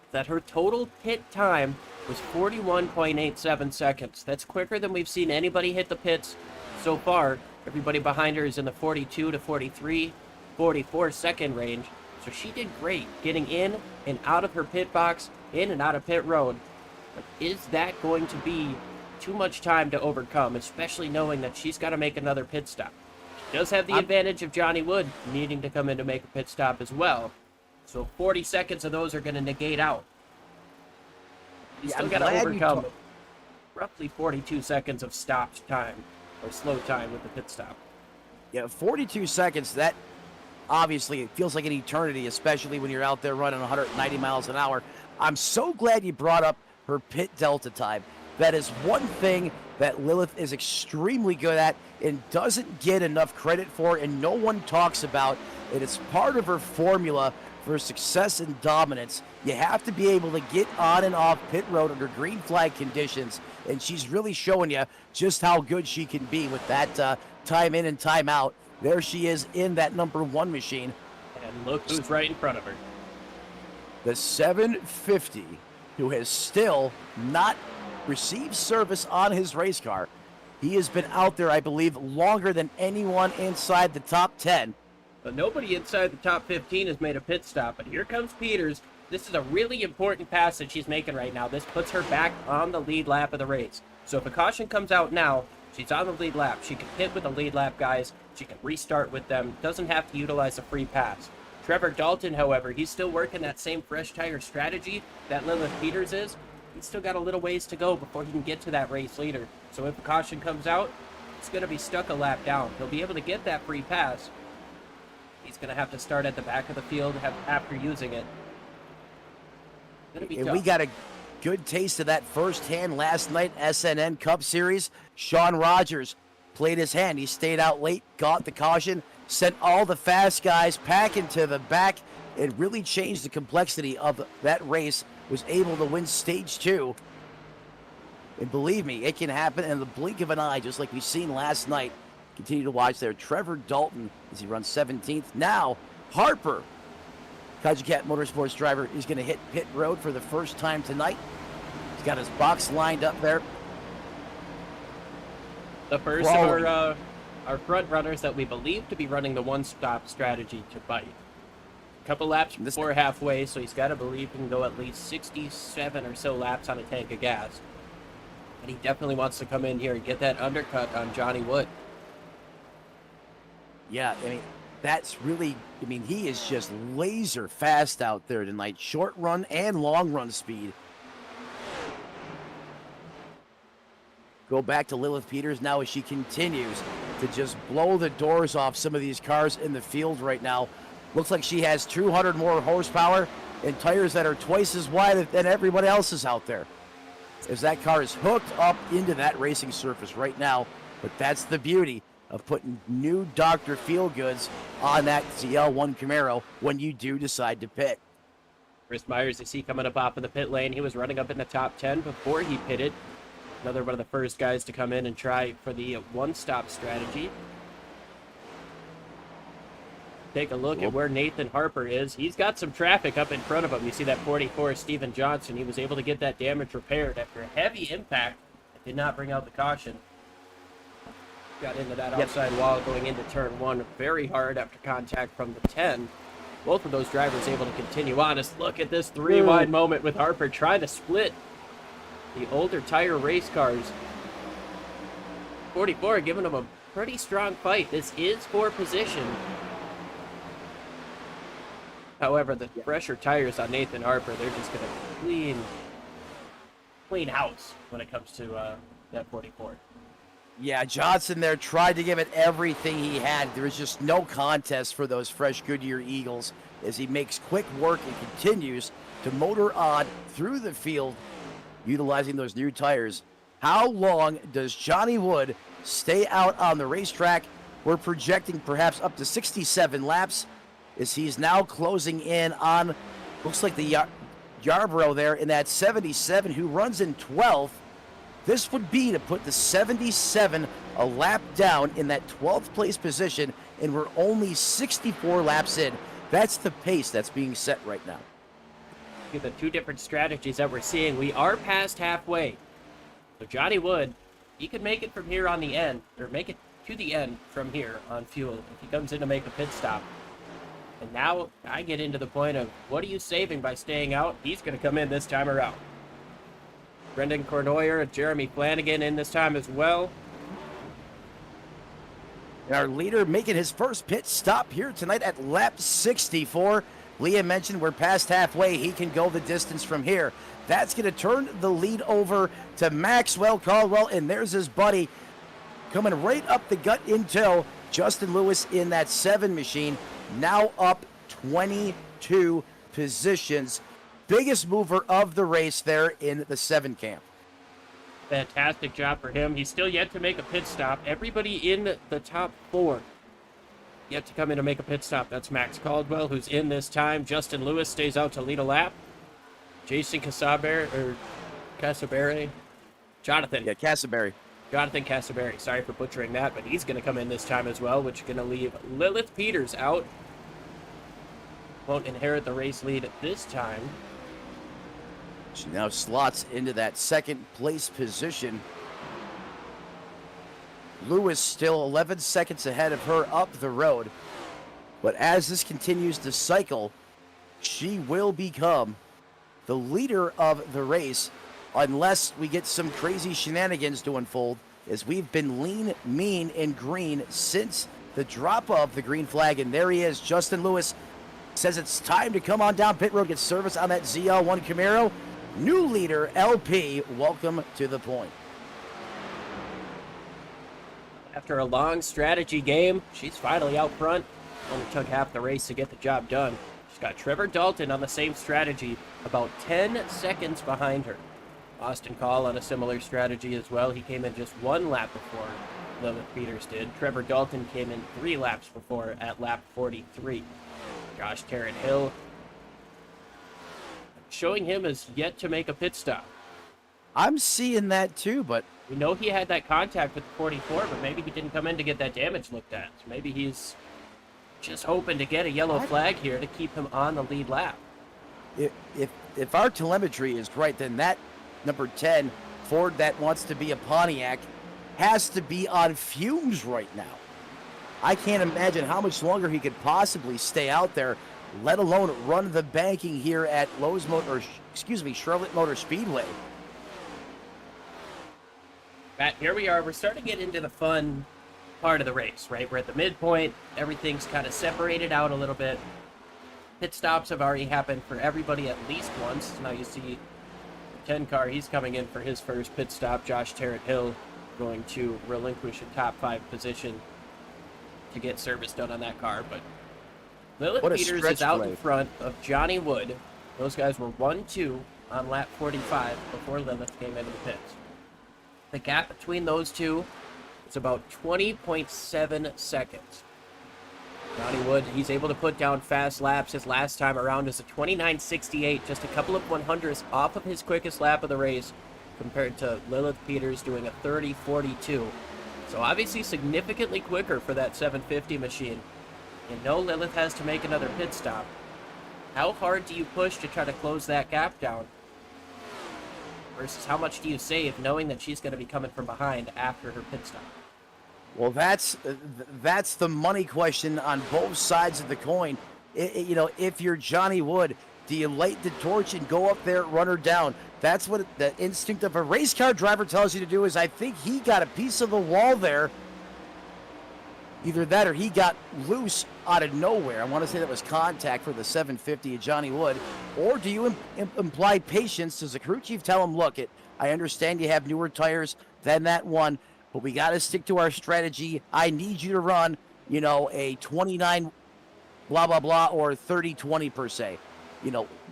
is that her total pit time was 41.87 seconds. That's quicker than we've seen anybody hit the pits so far. Everybody behind her is in the 42 to 43, 44 second range. So she did great getting in and out of her pit box, in and out of pit road. But is that going to be too much time to overcome, especially knowing that she's got to make another pit stop? She does have the advantage of Johnny Wood needing to come in to make a pit stop as well. So 40 seconds of those are going to negate out. You still got to overcome roughly 42 seconds of stopped time or slow time with the pit stop. Yeah, 42 seconds, that obviously it feels like an eternity, especially when you're out there running 190 miles an hour. I'm so glad you brought up her pit delta time. That is one thing that Lilith is extremely good at and doesn't get enough credit for, and no one talks about. And it's part of her formula for success and dominance. You have to be able to get on and off pit road under green flag conditions, and she's really showing you just how good she can be with that time in and time out. There she is in that #1 machine. And look who's right in front of her. The 750, who has still not received service on his race car. He has been out there, I believe, longer than anyone inside the top 10. But nobody inside the top 15 has made a pit stop. But here comes Peters. This is a really important pass that she's making right now. This puts her back on the lead lap of the race. So if a caution comes out now, she's on the lead lap. She can pit with the lead lap guys. She can restart with them. Doesn't have to utilize a free pass. Trevor Dalton, however, he's still working that same fresh tire strategy that Lilith Peters is. He's still got a little ways to go before he can get to that race leader. So if a caution comes out, he's going to be stuck a lap down. He'll be able to get that free pass. He's going to have to start at the back of the field after using it. And we got a good taste of that firsthand last night, SNN Cup Series. Sean Rogers played his hand. He stayed out late, got the caution, sent all the fast guys packing to the back. It really changed the complexity of that race. Was able to win stage 2. And believe me, it can happen in the blink of an eye, just like we've seen last night. Continue to watch there. Trevor Dalton, as he runs 17th. Now, Harper, Kaji Cat Motorsports driver, is going to hit pit road for the first time tonight. He's got his box lined up there. The first of our front runners that we believe to be running the one-stop strategy to bite. A couple laps before halfway, so he's got to believe he can go at least 67 or so laps on a tank of gas. And he definitely wants to come in here and get that undercut on Johnny Wood. Yeah, I mean, that's really, he is just laser fast out there tonight. Short run and long run speed. Go back to Lilith Peters now as she continues to just blow the doors off some of these cars in the field right now. Looks like she has 200 more horsepower and tires that are twice as wide than everyone else's out there. As that car is hooked up into that racing surface right now. But that's the beauty of putting new Dr. Feelgoods on that ZL1 Camaro when you do decide to pit. Chris Myers, you see coming up off of the pit lane. He was running up in the top 10 before he pitted. Another one of the first guys to come in and try for the one-stop strategy. Take a look at where Nathan Harper is. He's got some traffic up in front of him. You see that 44 Steven Johnson. He was able to get that damage repaired after a heavy impact. Did not bring out the caution. Got into that outside wall going into turn 1 very hard after contact from the 10. Both of those drivers able to continue on. Just look at this 3-wide moment with Harper trying to split the older tire race cars. 44 giving him a pretty strong fight. This is for position. However, the fresher tires on Nathan Harper, they're just going to clean house when it comes to that 44. Yeah, Johnson there tried to give it everything he had. There was just no contest for those fresh Goodyear Eagles as he makes quick work and continues to motor on through the field utilizing those new tires. How long does Johnny Wood stay out on the racetrack? We're projecting perhaps up to 67 laps as he's now closing in on, looks like the Yarborough there in that 77, who runs in 12th. This would be to put the 77 a lap down in that 12th place position, and we're only 64 laps in. That's the pace that's being set right now. The two different strategies that we're seeing, we are past halfway. So Johnny Wood, he could make it from here on the end, or make it to the end from here on fuel if he comes in to make a pit stop. And now I get into the point of, what are you saving by staying out? He's going to come in this time around. Brendan Cornoyer and Jeremy Flanagan in this time as well. And our leader making his first pit stop here tonight at lap 64. Leah mentioned we're past halfway. He can go the distance from here. That's going to turn the lead over to Maxwell Caldwell, and there's his buddy coming right up the gut in tow. Justin Lewis in that 7 machine, now up 22 positions. Biggest mover of the race there in the 7 camp. Fantastic job for him. He's still yet to make a pit stop. Everybody in the top 4 yet to come in to make a pit stop. That's Max Caldwell, who's in this time. Justin Lewis stays out to lead a lap. Jason Casabere. Jonathan. Yeah, Cassaberry. Jonathan Cassaberry. Sorry for butchering that, but he's going to come in this time as well, which is going to leave Lilith Peters out. Won't inherit the race lead at this time. She now slots into that 2nd place position. Lewis still 11 seconds ahead of her up the road. But as this continues to cycle, she will become the leader of the race unless we get some crazy shenanigans to unfold, as we've been lean, mean, and green since the drop of the green flag. And there he is, Justin Lewis says it's time to come on down pit road, get service on that ZL1 Camaro. New leader, LP, welcome to the point. After a long strategy game, she's finally out front. Only took half the race to get the job done. She's got Trevor Dalton on the same strategy, about 10 seconds behind her. Austin Call on a similar strategy as well. He came in just 1 lap before Lilith Peters did. Trevor Dalton came in 3 laps before at lap 43. Josh Tarrant Hill, showing him as yet to make a pit stop. I'm seeing that too, but We know he had that contact with the 44, but maybe he didn't come in to get that damage looked at. So maybe he's just hoping to get a yellow flag here to keep him on the lead lap. If our telemetry is right, then that number 10 Ford that wants to be a Pontiac has to be on fumes right now. I can't imagine how much longer he could possibly stay out there, let alone run the banking here at Charlotte Motor Speedway. Matt, here we are. We're starting to get into the fun part of the race, right? We're at the midpoint. Everything's kind of separated out a little bit. Pit stops have already happened for everybody at least once. Now you see the 10 car, he's coming in for his first pit stop. Josh Tarrant Hill going to relinquish a top 5 position to get service done on that car. But Lilith Peters is out in front of Johnny Wood. Those guys were 1-2 on lap 45 before Lilith came into the pits. The gap between those two is about 20.7 seconds. Johnny Wood, he's able to put down fast laps. His last time around is a 29.68, just a couple of 100ths off of his quickest lap of the race, compared to Lilith Peters doing a 30.42. So obviously significantly quicker for that 750 machine. You know Lilith has to make another pit stop. How hard do you push to try to close that gap down? Versus how much do you save knowing that she's going to be coming from behind after her pit stop? Well, that's the money question on both sides of the coin. If you're Johnny Wood, do you light the torch and go up there, run her down? That's what the instinct of a race car driver tells you to do. Is I think he got a piece of the wall there. Either that or he got loose out of nowhere. I want to say that was contact for the 750 of Johnny Wood. Or do you imply patience? Does the crew chief tell him, look, I understand you have newer tires than that one, but we got to stick to our strategy. I need you to run, a 29 blah, blah, blah, or 30-20 per se.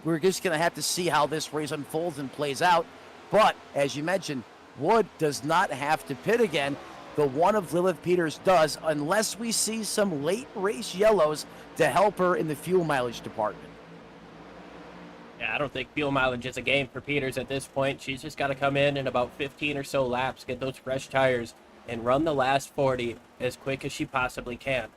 We're just going to have to see how this race unfolds and plays out. But, as you mentioned, Wood does not have to pit again. The one of Lilith Peters does, unless we see some late race yellows to help her in the fuel mileage department. Yeah, I don't think fuel mileage is a game for Peters at this point. She's just got to come in about 15 or so laps, get those fresh tires, and run the last 40 as quick as she possibly can.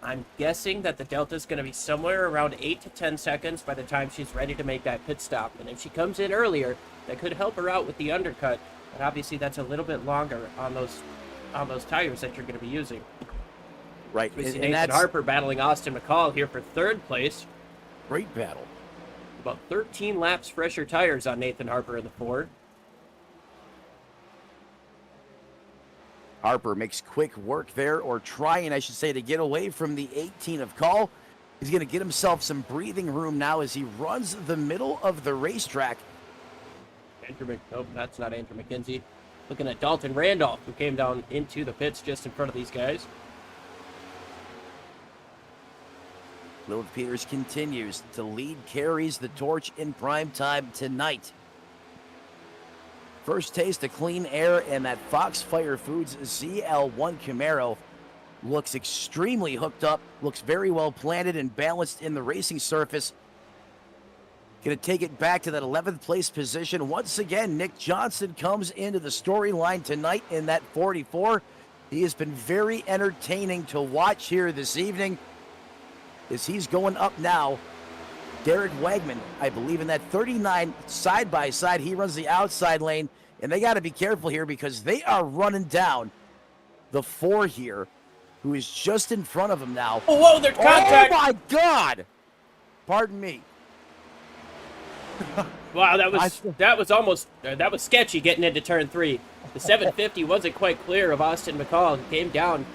I'm guessing that the delta is going to be somewhere around 8 to 10 seconds by the time she's ready to make that pit stop. And if she comes in earlier, that could help her out with the undercut. But obviously, that's a little bit longer on those tires that you're going to be using. Right. We see And Nathan Harper battling Austin McCall here for third place. great battle. About 13 laps fresher tires on Nathan Harper in the Ford. Harper makes quick work there, or trying, I should say, to get away from the 18 of Call. He's going to get himself some breathing room now as he runs the middle of the racetrack. Nope, that's not Andrew McKenzie. Looking at Dalton Randolph, who came down into the pits just in front of these guys. Lilith Peters continues to lead, carries the torch in prime time tonight. First taste of clean air, and that Foxfire Foods ZL1 Camaro looks extremely hooked up, looks very well planted and balanced in the racing surface. Going to take it back to that 11th place position. Once again, Nick Johnson comes into the storyline tonight in that 44. He has been very entertaining to watch here this evening as he's going up now. Derek Wagman, I believe, in that 39 side-by-side. He runs the outside lane, and they got to be careful here because they are running down the 4 here, who is just in front of him now. Oh, whoa, there's contact! Oh, my God! Pardon me. Wow, that was sketchy getting into turn 3. The 750 wasn't quite clear of Austin McCall. He came down,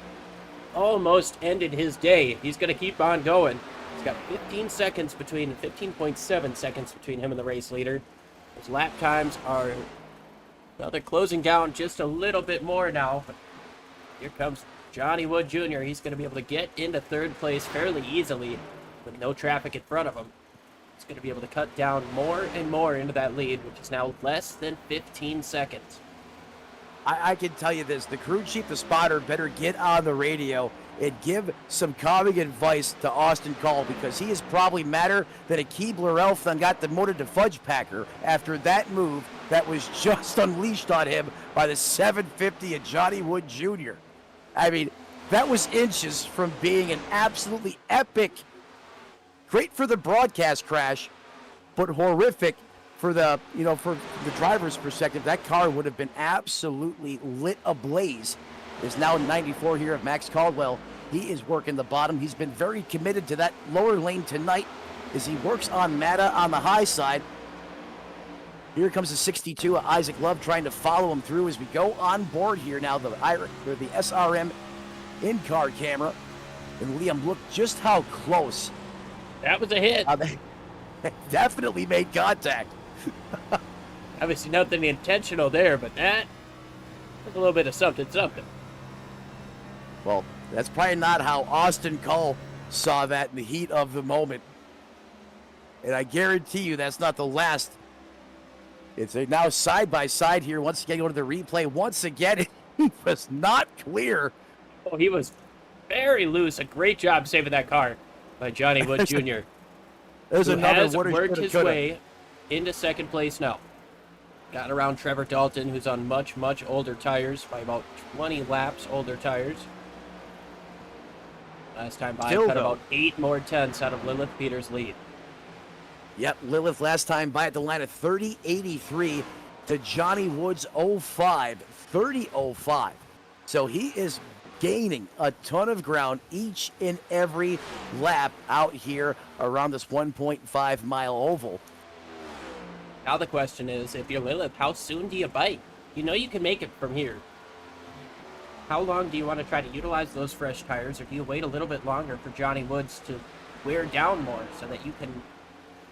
almost ended his day. He's going to keep on going. He's got 15.7 seconds between him and the race leader. His lap times are, well, they're closing down just a little bit more now. But here comes Johnny Wood Jr. He's going to be able to get into third place fairly easily with no traffic in front of him. He's going to be able to cut down more and more into that lead, which is now less than 15 seconds. I can tell you this, the crew chief, the spotter, better get on the radio and give some calming advice to Austin Call, because he is probably madder than a Keebler elf and got demoted to Fudge Packer after that move that was just unleashed on him by the 750 of Johnny Wood Jr. I mean, that was inches from being an absolutely epic, great for the broadcast crash, but horrific for the, for the driver's perspective. That car would have been absolutely lit ablaze. Is now 94 here of Max Caldwell. He is working the bottom. He's been very committed to that lower lane tonight as he works on Matta on the high side. Here comes the 62 of Isaac Love trying to follow him through as we go on board here now. The SRM in-car camera. And Liam, look just how close. That was a hit. They definitely made contact. Obviously nothing intentional there, but that was a little bit of something. Well, that's probably not how Austin Cole saw that in the heat of the moment. And I guarantee you that's not the last. It's now side by side here. Once again, go to the replay. Once again, he was not clear. Oh, he was very loose. A great job saving that car by Johnny Wood Jr. There's who another has worked his way into second place now. Got around Trevor Dalton, who's on much, much older tires, by about 20 laps older tires. Last time by, cut about 8 more tenths out of Lilith Peters' lead. Yep, Lilith last time by at the line of 30.83 to Johnny Wood's 05, 30.05. So he is gaining a ton of ground each and every lap out here around this 1.5 mile oval. Now the question is, if you're Lilith, how soon do you bite? You know you can make it from here. How long do you want to try to utilize those fresh tires, or do you wait a little bit longer for Johnny Woods to wear down more so that you can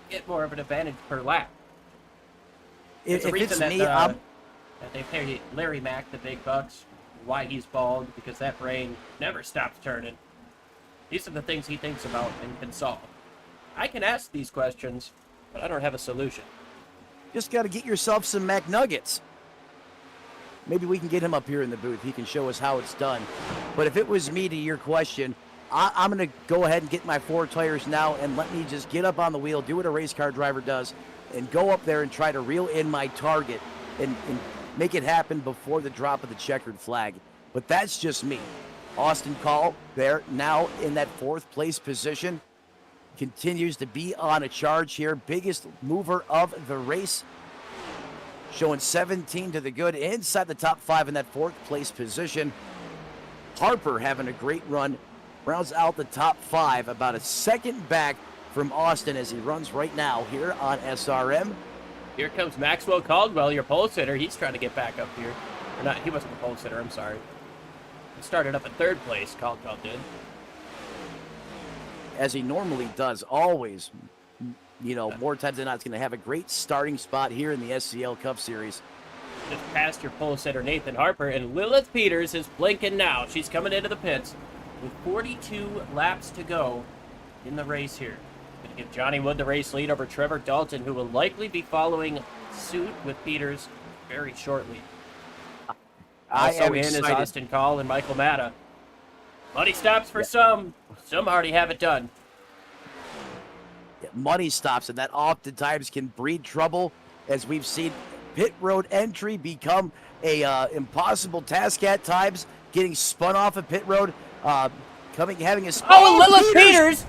get more of an advantage per lap? It's a reason that they pay Larry Mack the big bucks, why he's bald, because that brain never stops turning. These are the things he thinks about and can solve. I can ask these questions, but I don't have a solution. Just got to get yourself some McNuggets. Maybe we can get him up here in the booth. He can show us how it's done. But if it was me, to your question, I'm going to go ahead and get my 4 tires now and let me just get up on the wheel, do what a race car driver does, and go up there and try to reel in my target and make it happen before the drop of the checkered flag. But that's just me. Austin Call there now in that 4th place position. Continues to be on a charge here. Biggest mover of the race. Showing 17 to the good inside the top 5 in that 4th place position. Harper having a great run. Rounds out the top 5, about a second back from Austin as he runs right now here on SRM. Here comes Maxwell Caldwell, your pole sitter. He's trying to get back up here. Or not, he wasn't the pole sitter, I'm sorry. He started up in 3rd place, Caldwell did. As he normally does, always, you know, more times than not, it's going to have a great starting spot here in the SCL Cup Series. Just past your pole sitter, Nathan Harper, and Lilith Peters is blinking now. She's coming into the pits with 42 laps to go in the race here. Going to give Johnny Wood the race lead over Trevor Dalton, who will likely be following suit with Peters very shortly. Also in is Austin Call and Michael Matta. Money stops for some already have it done. Yeah, money stops, and that oftentimes can breed trouble, as we've seen pit road entry become a impossible task at times. Getting spun off of pit road, having a spin. Oh, Lilith Peters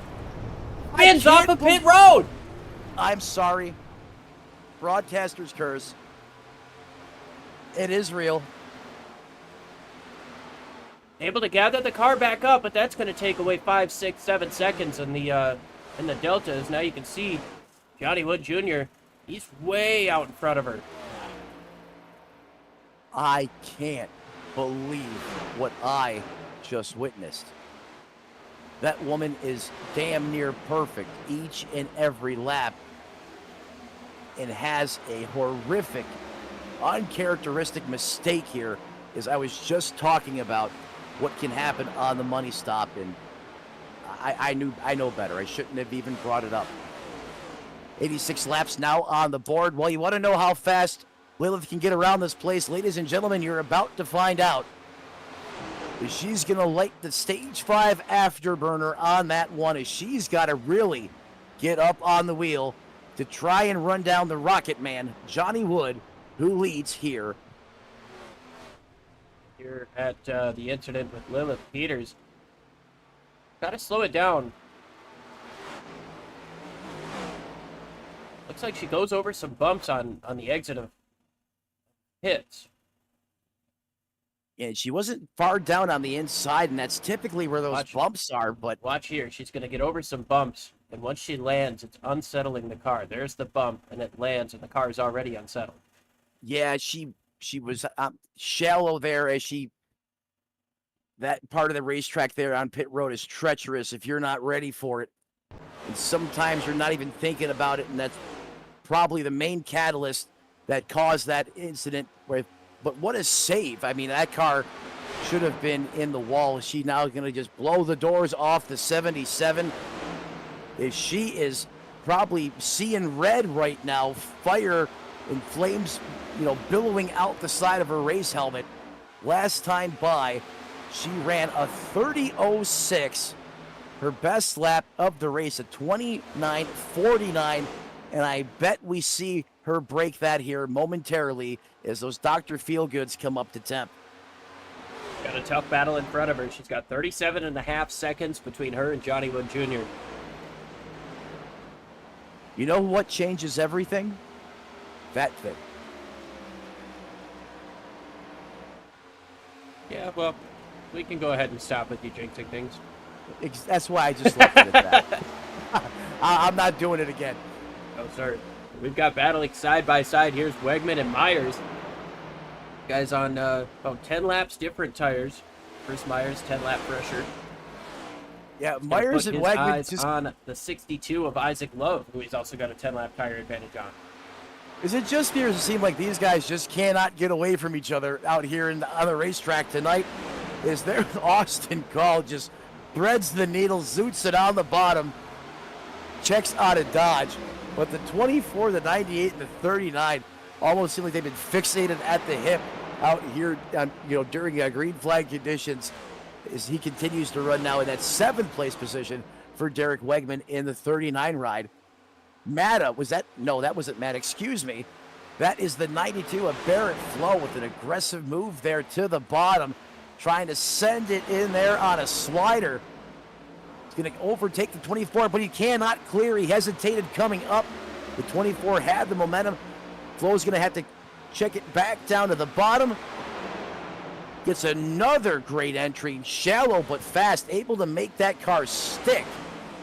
spins off of pit road. I'm sorry. Broadcaster's curse. It is real. Able to gather the car back up, but that's going to take away 5, 6, 7 seconds in the deltas. Now you can see Johnny Wood Jr., he's way out in front of her. I can't believe what I just witnessed. That woman is damn near perfect each and every lap and has a horrific, uncharacteristic mistake here, as I was just talking about what can happen on the money stop, and I know better. I shouldn't have even brought it up. 86 laps now on the board. Well, you want to know how fast Lilith can get around this place? Ladies and gentlemen, you're about to find out. She's going to light the stage 5 afterburner on that one, as she's got to really get up on the wheel to try and run down the Rocket Man, Johnny Wood, who leads here. Here at the incident with Lilith Peters. Gotta slow it down. Looks like she goes over some bumps on the exit of pits. And she wasn't far down on the inside, and that's typically where those bumps are. But watch here. She's going to get over some bumps, and once she lands, it's unsettling the car. There's the bump, and it lands, and the car is already unsettled. Yeah, she was shallow there, as that part of the racetrack there on pit road is treacherous if you're not ready for it. And sometimes you're not even thinking about it, and that's probably the main catalyst that caused that incident. But what a save. I mean, that car should have been in the wall. Is she now going to just blow the doors off the 77? She is probably seeing red right now, fire and flames, billowing out the side of her race helmet. Last time by, she ran a 30.06, her best lap of the race, a 29.49, and I bet we see her break that here momentarily as those Dr. Feelgoods come up to temp. Got a tough battle in front of her. She's got 37.5 seconds between her and Johnny Wood Jr. You know what changes everything? That thing. Yeah, well, we can go ahead and stop with you jinxing things. That's why I just left it at that. I'm not doing it again. Oh, sorry. We've got battling side by side. Here's Wegman and Myers. Guys on about 10 laps different tires. Chris Myers, 10-lap pressure. Yeah, Myers and Wegman just on the 62 of Isaac Love, who he's also got a 10-lap tire advantage on. Is it just me, or does it seem like these guys just cannot get away from each other out here on the racetrack tonight? Is there Austin Call just threads the needle, zoots it on the bottom, checks out of Dodge. But the 24, the 98, and the 39 almost seem like they've been fixated at the hip out here, during green flag conditions, as he continues to run now in that 7th place position for Derek Wegman in the 39 ride. Matta, was that? No, that wasn't Matta, excuse me. That is the 92 of Barrett Flo with an aggressive move there to the bottom, trying to send it in there on a slider. He's going to overtake the 24, but he cannot clear. He hesitated coming up. The 24 had the momentum. Flo's going to have to check it back down to the bottom. Gets another great entry, shallow but fast, able to make that car stick.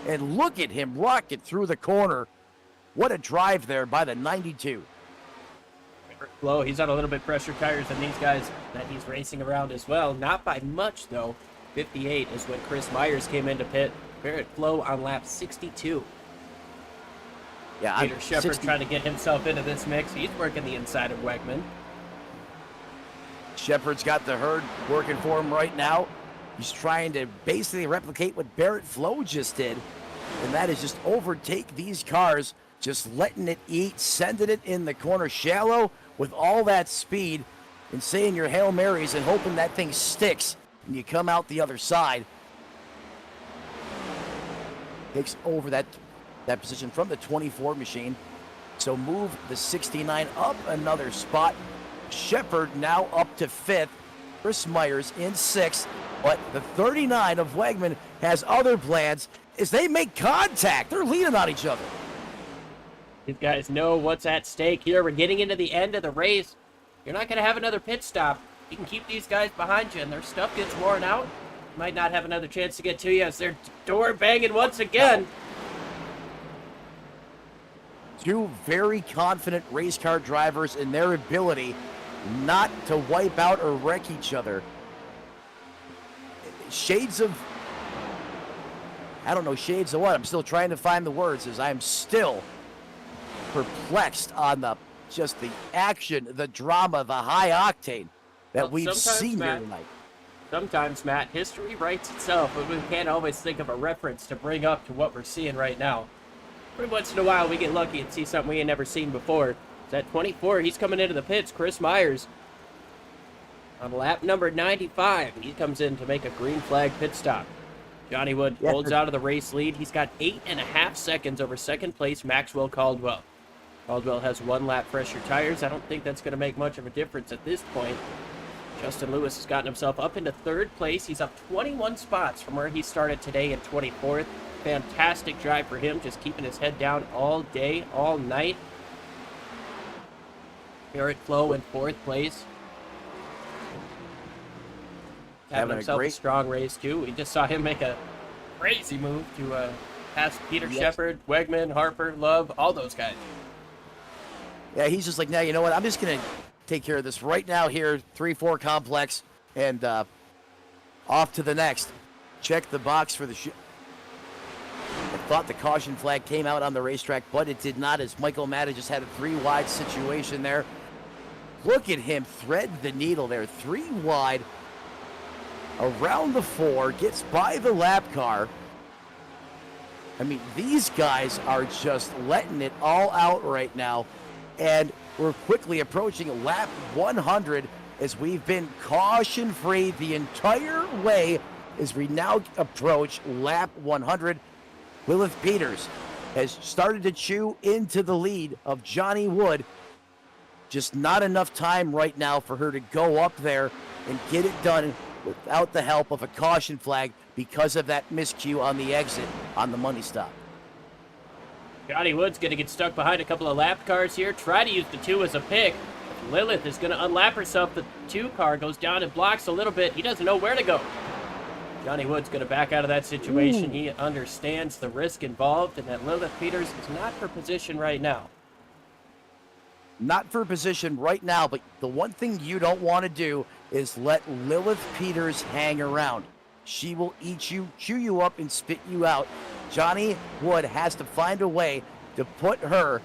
And look at him rocket through the corner. What a drive there by the 92. Flo, he's on a little bit fresher tires than these guys that he's racing around as well. Not by much, though. 58 is when Chris Myers came into pit. Barrett Flo on lap 62. Yeah, Peter Shepard trying to get himself into this mix. He's working the inside of Wegman. Shepard's got the herd working for him right now. He's trying to basically replicate what Barrett Flo just did, and that is just overtake these cars, just letting it eat, sending it in the corner shallow with all that speed, and saying your Hail Marys and hoping that thing sticks and you come out the other side. Takes over that position from the 24 machine. So move the 69 up another spot. Shepard now up to 5th. Chris Myers in 6th. But the 39 of Wegman has other plans as they make contact. They're leaning on each other. These guys know what's at stake here. We're getting into the end of the race. You're not going to have another pit stop. You can keep these guys behind you and their stuff gets worn out. You might not have another chance to get to you as they're door banging once again. Two very confident race car drivers in their ability not to wipe out or wreck each other. Shades of, I don't know, shades of what? I'm still trying to find the words as I'm still perplexed on the action, the drama, the high octane that we've seen here tonight. Sometimes, Matt, history writes itself, but we can't always think of a reference to bring up to what we're seeing right now. Every once in a while, we get lucky and see something we ain't never seen before. It's at 24, he's coming into the pits, Chris Myers. On lap number 95, he comes in to make a green flag pit stop. Johnny Wood holds out of the race lead. He's got 8.5 seconds over second place Maxwell Caldwell. Caldwell has 1 lap fresher tires. I don't think that's going to make much of a difference at this point. Justin Lewis has gotten himself up into 3rd place. He's up 21 spots from where he started today in 24th. Fantastic drive for him, just keeping his head down all day, all night. Barrett Flo in 4th place. Having himself a strong race, too. We just saw him make a crazy move to pass Peter Shepard, Wegman, Harper, Love, all those guys. Yeah, he's just like, now, you know what? I'm just going to take care of this right now here, 3-4 complex, and off to the next. Check the box for the I thought the caution flag came out on the racetrack, but it did not, as Michael Matta just had a 3-wide situation there. Look at him thread the needle there, 3 wide, around the 4, gets by the lap car. I mean, these guys are just letting it all out right now, and we're quickly approaching lap 100 as we've been caution-free the entire way as we now approach lap 100. Lilith Peters has started to chew into the lead of Johnny Wood. Just not enough time right now for her to go up there and get it done without the help of a caution flag because of that miscue on the exit on the money stop. Johnny Wood's going to get stuck behind a couple of lap cars here. Try to use the 2 as a pick. Lilith is going to unlap herself. The 2 car goes down and blocks a little bit. He doesn't know where to go. Johnny Wood's going to back out of that situation. He understands the risk involved and that Lilith Peters is not for position right now. Not for position right now, but the one thing you don't want to do is let Lilith Peters hang around. She will eat you, chew you up, and spit you out. Johnny Wood has to find a way to put her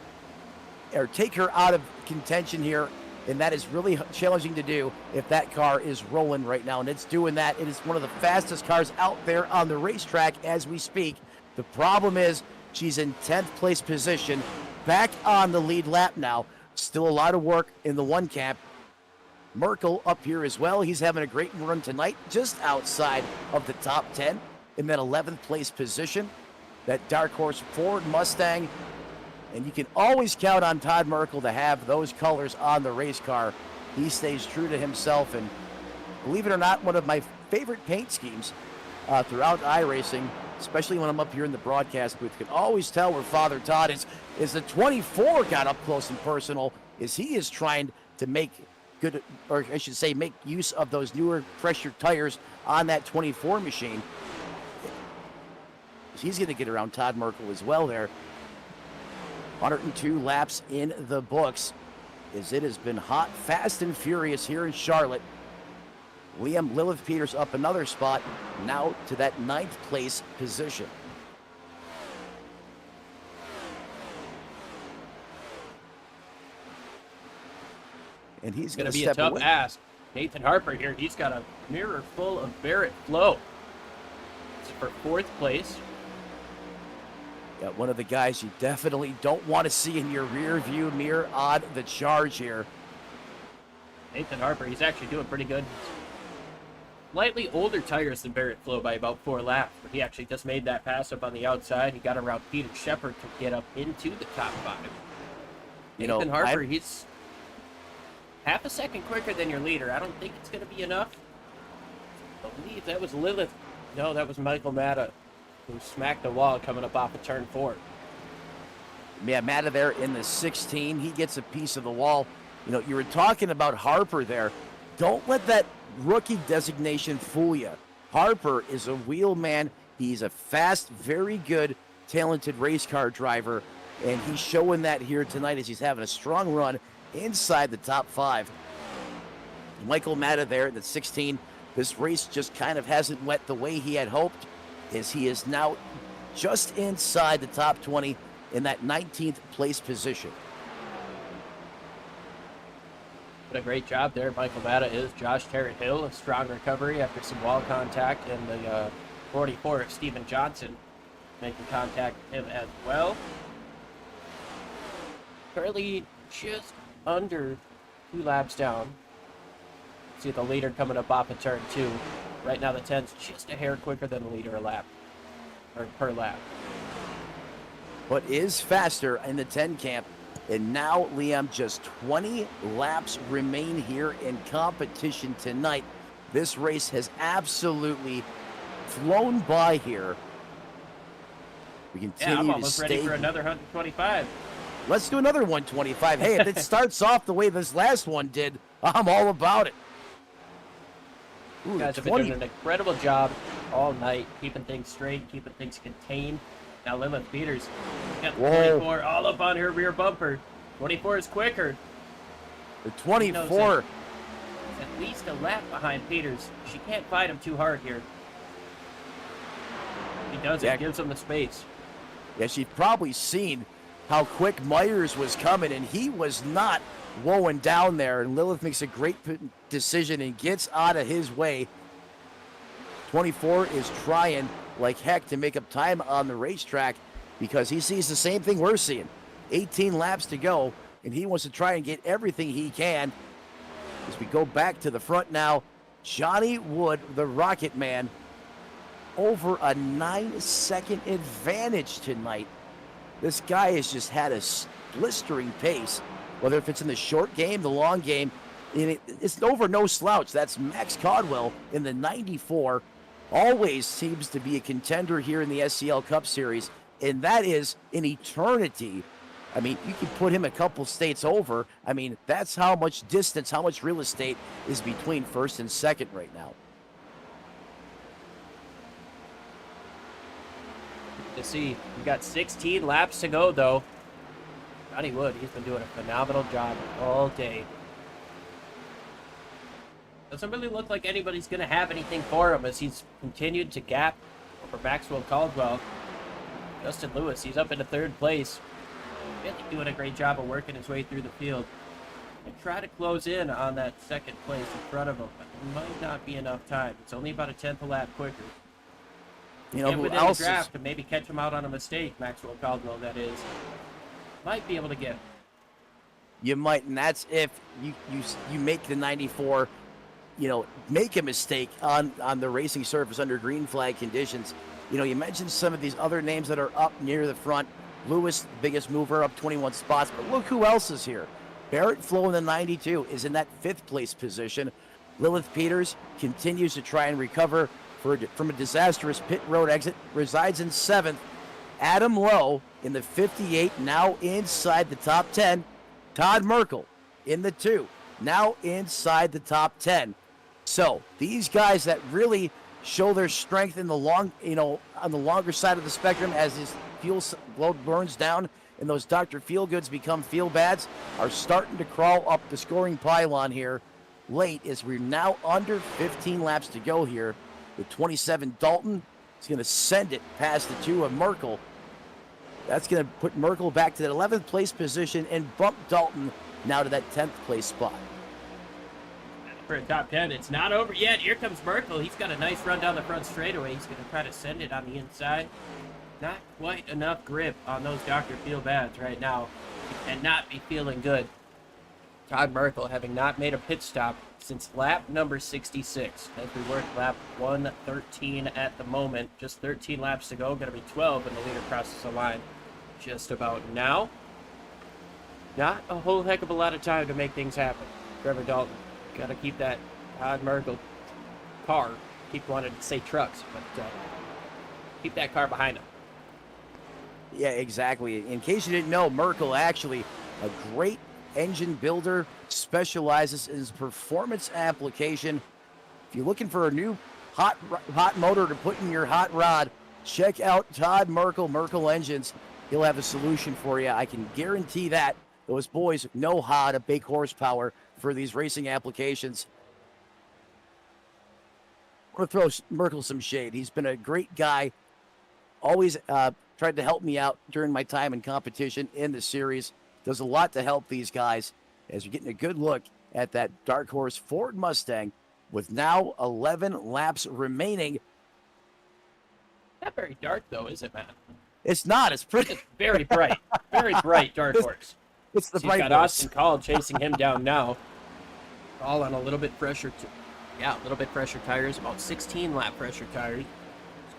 or take her out of contention here, and that is really challenging to do if that car is rolling right now, and it's doing that. It is one of the fastest cars out there on the racetrack as we speak. The problem is she's in 10th place position, back on the lead lap now. Still a lot of work in the 1 camp. Merkel up here as well. He's having a great run tonight, just outside of the top 10 in that 11th place position. That dark horse Ford Mustang And you can always count on Todd Merkel to have those colors on the race car. He stays true to himself, and believe it or not, one of my favorite paint schemes throughout iRacing, especially when I'm up here in the broadcast booth. You can always tell where Father Todd is the 24 got up close and personal, is he is trying to make good, or I should say, make use of those newer pressure tires on that 24 machine. He's going to get around Todd Merkel as well there. 102 laps in the books, as it has been hot, fast, and furious here in Charlotte. Liam Lilith Peters up another spot, now to that 9th place position. And he's going going to to be a step tough away. ask. Nathan Harper here, he's got a mirror full of Barrett Flow. It's for 4th place. Yeah, one of the guys you definitely don't want to see in your rear view mirror on the charge here. Nathan Harper, he's actually doing pretty good. Slightly older tires than Barrett Flow by about 4 laps, but he actually just made that pass up on the outside. He got around Peter Shepard to get up into the top 5. Nathan Harper, he's half a second quicker than your leader. I don't think it's going to be enough. I believe that was Lilith. No, that was Michael Matta, who smacked the wall coming up off of turn 4. Yeah, Matta there in the 16. He gets a piece of the wall. You know, you were talking about Harper there. Don't let that rookie designation fool you. Harper is a wheel man. He's a fast, very good, talented race car driver, and he's showing that here tonight as he's having a strong run inside the top 5. Michael Matta there at the 16. This race just kind of hasn't went the way he had hoped, as he is now just inside the top 20 in that 19th place position. But a great job there. Michael Matta is Josh Terrett Hill. A strong recovery after some wall contact, and the 44 Stephen Johnson making contact with him as well. Currently just under 2 laps down. See the leader coming up off of turn 2. Right now the 10's just a hair quicker than the leader a lap, or per lap. But is faster in the 10 camp. And now, Liam, just 20 laps remain here in competition tonight. This race has absolutely flown by here. We continue I'm to almost stay. ready for another 125. Let's do another 125. Hey, if it starts off the way this last one did, I'm all about it. Ooh, You guys have been doing an incredible job all night, keeping things straight, keeping things contained. Now Lilith Peters got 24 all up on her rear bumper. 24 is quicker. The 24. She's at least a lap behind Peters. She can't fight him too hard here. He does it, gives him the space. Yeah, she's probably seen how quick Myers was coming, and he was not woeing down there. And Lilith makes a great decision and gets out of his way. 24 is trying like heck to make up time on the racetrack, because he sees the same thing we're seeing. 18 laps to go, and he wants to try and get everything he can. As we go back to the front now, Johnny Wood, the Rocket Man, over a 9-second advantage tonight. This guy has just had a blistering pace, whether if it's in the short game, the long game. And it's over no slouch. That's Max Caldwell in the 94. Always seems to be a contender here in the SCL Cup Series, and that is an eternity. I mean, you can put him a couple states over. I mean, that's how much distance, how much real estate is between first and second right now. To see, we got 16 laps to go, though. Johnny Wood, he's been doing a phenomenal job all day. Doesn't really look like anybody's going to have anything for him as he's continued to gap over Maxwell Caldwell. Justin Lewis, he's up into 3rd place. Really doing a great job of working his way through the field. And try to close in on that 2nd place in front of him, but it might not be enough time. It's only about a 10th a lap quicker. You know, and who within else the draft to maybe catch him out on a mistake, Maxwell Caldwell, that is, might be able to get him. You might, and that's if you make the 94, you know, make a mistake on the racing surface under green flag conditions. You know, you mentioned some of these other names that are up near the front. Lewis, biggest mover, up 21 spots. But look who else is here. Barrett Flo in the 92 is in that 5th place position. Lilith Peters continues to try and recover from a disastrous pit road exit, resides in 7th. Adam Lowe in the 58, now inside the top 10. Todd Merkel in the 2, now inside the top 10. So these guys that really show their strength in the on the longer side of the spectrum as this fuel load burns down and those Dr. Feelgoods become Feel-Bads are starting to crawl up the scoring pylon here late as we're now under 15 laps to go here. With 27, Dalton is going to send it past the 2 of Merkel. That's going to put Merkel back to that 11th place position and bump Dalton now to that 10th place spot. For a top 10, it's not over yet. Here comes Merkel. He's got a nice run down the front straightaway. He's going to try to send it on the inside. Not quite enough grip on those Dr. Feel-Bads right now and not be feeling good. Todd Merkel having not made a pit stop since lap number 66. As we work lap 113 at the moment. Just 13 laps to go. Going to be 12 when the leader crosses the line just about now. Not a whole heck of a lot of time to make things happen. Trevor Dalton, got to keep that Todd Merkel car. Keep wanting to say trucks, but keep that car behind him. Yeah, exactly. In case you didn't know, Merkel actually a great engine builder, specializes in performance application. If you're looking for a new hot motor to put in your hot rod, check out Todd Merkel Engines. He'll have a solution for you. I can guarantee that. Those boys know how to bake horsepower for these racing applications. I want to throw Merkel some shade. He's been a great guy. Always tried to help me out during my time in competition in the series. Does a lot to help these guys as you're getting a good look at that dark horse Ford Mustang with now 11 laps remaining. Not very dark, though, is it, man? It's not. It's pretty. It's very bright. Very bright dark horse. It's the So bright he's got horse. Austin Call chasing him down now. All on a little bit fresher. A little bit fresher tires. About 16 lap pressure tires.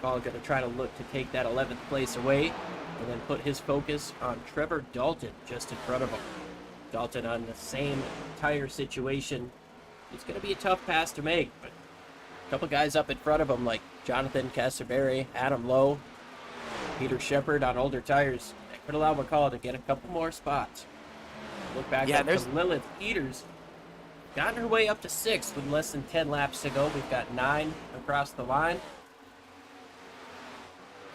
Call going to try to look to take that 11th place away and then put his focus on Trevor Dalton just in front of him. Dalton on the same tire situation. It's going to be a tough pass to make, but a couple guys up in front of him like Jonathan Casaberry, Adam Lowe, Peter Shepard on older tires. That could allow McCall to get a couple more spots. Look back up to Lilith Peters. Gotten her way up to 6th with less than 10 laps to go. We've got 9 across the line.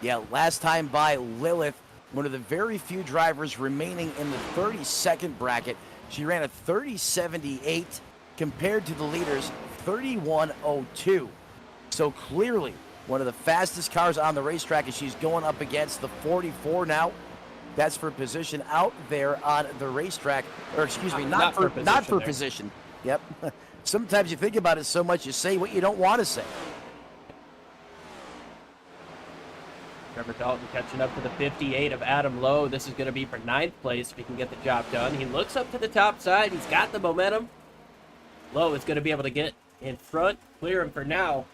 Yeah, last time by Lilith, one of the very few drivers remaining in the 32nd bracket. She ran a 30.78 compared to the leaders 31.02. So clearly one of the fastest cars on the racetrack as she's going up against the 44 now. That's for position out there on the racetrack. Or excuse me, not for position. Yep. Sometimes you think about it so much you say what you don't want to say. Trevor Dalton catching up to the 58 of Adam Lowe. This is going to be for 9th place if he can get the job done. He looks up to the top side. He's got the momentum. Lowe is going to be able to get in front, clear him for now.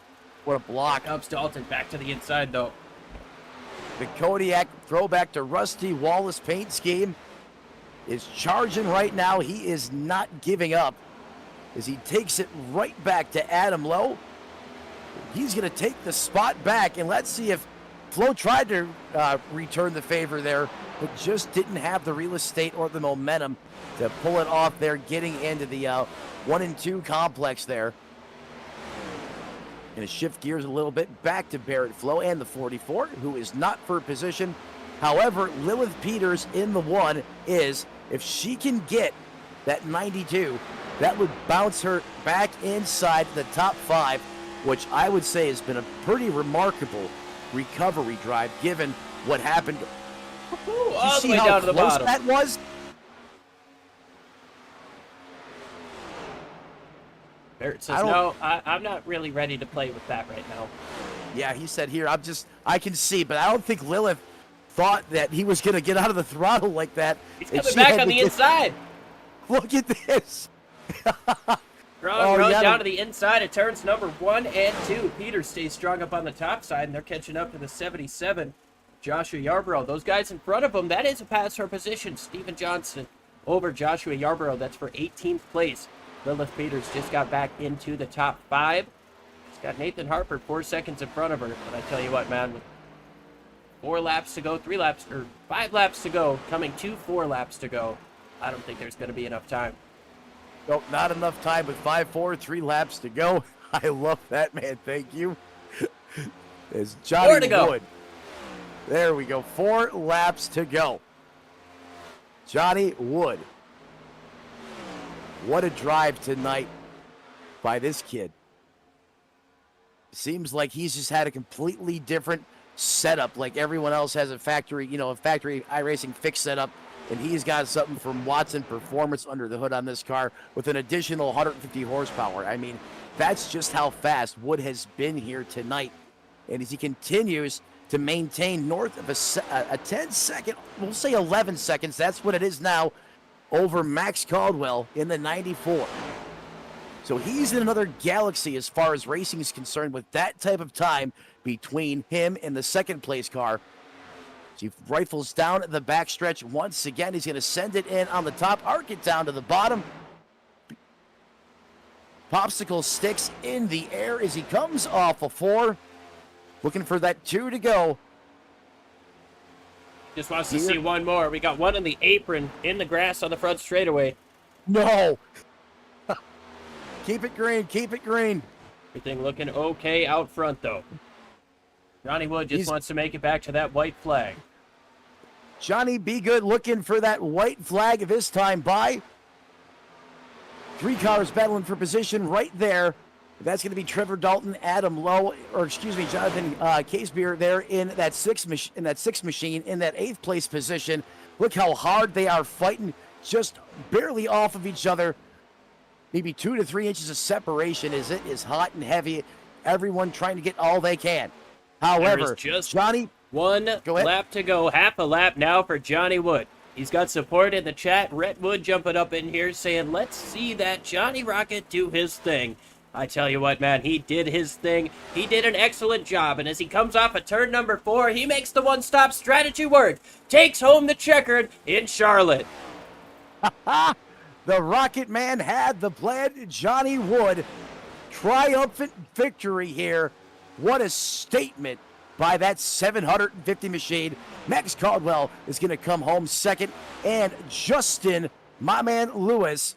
What a block. Ups Dalton back to the inside, though. The Kodiak throwback to Rusty Wallace paint scheme is charging right now. He is not giving up as he takes it right back to Adam Lowe. He's going to take the spot back, and let's see if Flo tried to return the favor there, but just didn't have the real estate or the momentum to pull it off there, getting into the 1 and 2 complex there. Going to shift gears a little bit back to Barrett Flo and the 44, who is not for position. However, Lilith Peters in the 1 is, if she can get that 92, that would bounce her back inside the top 5, which I would say has been a pretty remarkable recovery drive given what happened. All the way down to the bottom. That was. Barrett says, no, I'm not really ready to play with that right now. Yeah, he said here, I can see, but I don't think Lilith thought that he was going to get out of the throttle like that. He's coming back on the inside. Look at this. Strong run down to the inside of turns number 1 and 2. Peters stays strong up on the top side, and they're catching up to the 77. Joshua Yarborough. Those guys in front of him, that is a pass for position. Steven Johnson over Joshua Yarborough. That's for 18th place. Lilith Peters just got back into the top 5. She's got Nathan Harper 4 seconds in front of her. But I tell you what, man, with 4 laps to go, 5 laps to go, coming to 4 laps to go, I don't think there's going to be enough time. Nope, not enough time with 5-4, 3 laps to go. I love that, man. Thank you. It's Johnny 4 to go. Wood. There we go. 4 laps to go. Johnny Wood. What a drive tonight by this kid. Seems like he's just had a completely different setup. Like everyone else has a factory iRacing fixed setup. And he's got something from Watson Performance under the hood on this car with an additional 150 horsepower. I mean, that's just how fast Wood has been here tonight. And as he continues to maintain north of a 10-second, we'll say 11 seconds, that's what it is now, over Max Caldwell in the 94. So he's in another galaxy as far as racing is concerned with that type of time between him and the second place car. He rifles down the backstretch once again. He's going to send it in on the top, arc it down to the bottom. Popsicle sticks in the air as he comes off a 4. Looking for that 2 to go. Just wants to see one more. We got one on the apron in the grass on the front straightaway. No. Keep it green. Keep it green. Everything looking okay out front, though. Johnny Wood just wants to make it back to that white flag. Johnny B. Good looking for that white flag this time by. 3 cars battling for position right there. That's going to be Trevor Dalton, Jonathan Casebeer there in that sixth machine in that 8th place position. Look how hard they are fighting, just barely off of each other. Maybe 2 to 3 inches of separation as it is hot and heavy. Everyone trying to get all they can. However, Johnny, one lap to go, half a lap now for Johnny Wood. He's got support in the chat. Rhett Wood jumping up in here saying, let's see that Johnny Rocket do his thing. I tell you what, man, he did his thing. He did an excellent job, and as he comes off of turn number 4, he makes the one-stop strategy work. Takes home the checkered in Charlotte. The Rocket Man had the plan. Johnny Wood, triumphant victory here. What a statement by that 750 machine. Max Caldwell is going to come home second, and Justin, my man Lewis,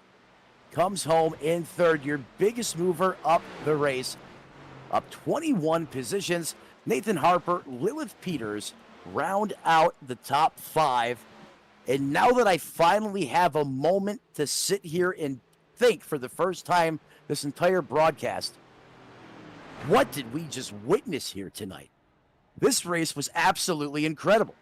comes home in third. Your biggest mover up the race, up 21 positions. Nathan Harper, Lilith Peters round out the top 5. And now that I finally have a moment to sit here and think for the first time this entire broadcast, what did we just witness here tonight? This race was absolutely incredible.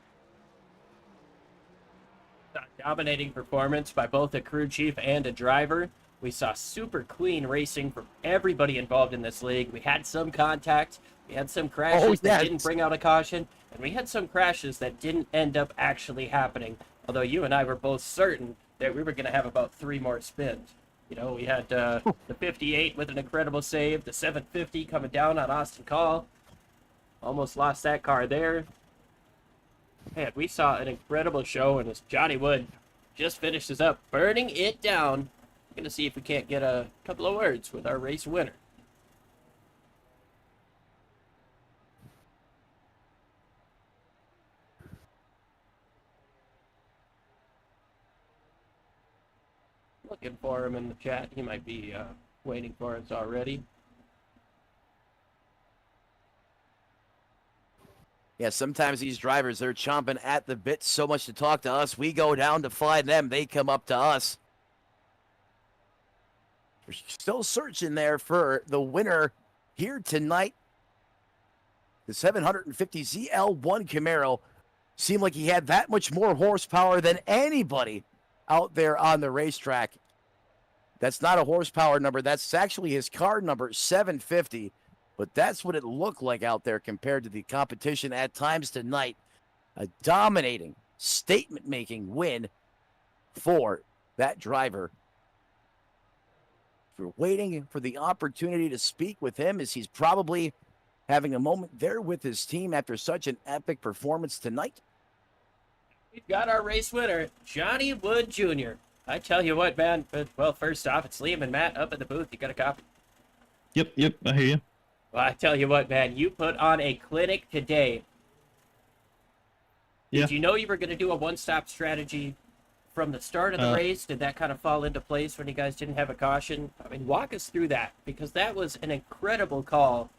Dominating performance by both a crew chief and a driver. We saw super clean racing from everybody involved in this league. We had some contact. We had some crashes that didn't bring out a caution. And we had some crashes that didn't end up actually happening. Although you and I were both certain that we were going to have about 3 more spins. You know, we had the 58 with an incredible save, the 750 coming down on Austin Call. Almost lost that car there. Man, we saw an incredible show, and as Johnny Wood just finishes up burning it down, we're going to see if we can't get a couple of words with our race winner. Looking for him in the chat. He might be waiting for us already. Yeah, sometimes these drivers, they're chomping at the bit so much to talk to us. We go down to find them. They come up to us. We're still searching there for the winner here tonight. The 750 ZL1 Camaro seemed like he had that much more horsepower than anybody out there on the racetrack. That's not a horsepower number. That's actually his car number, 750. But that's what it looked like out there compared to the competition at times tonight. A dominating, statement-making win for that driver. We're waiting for the opportunity to speak with him as he's probably having a moment there with his team after such an epic performance tonight. We've got our race winner, Johnny Wood Jr. I tell you what, man. Well, first off, it's Liam and Matt up at the booth. You got a copy? Yep, I hear you. Well, I tell you what, man. You put on a clinic today. Yeah. Did you know you were going to do a one-stop strategy from the start of the race? Did that kind of fall into place when you guys didn't have a caution? I mean, walk us through that, because that was an incredible call,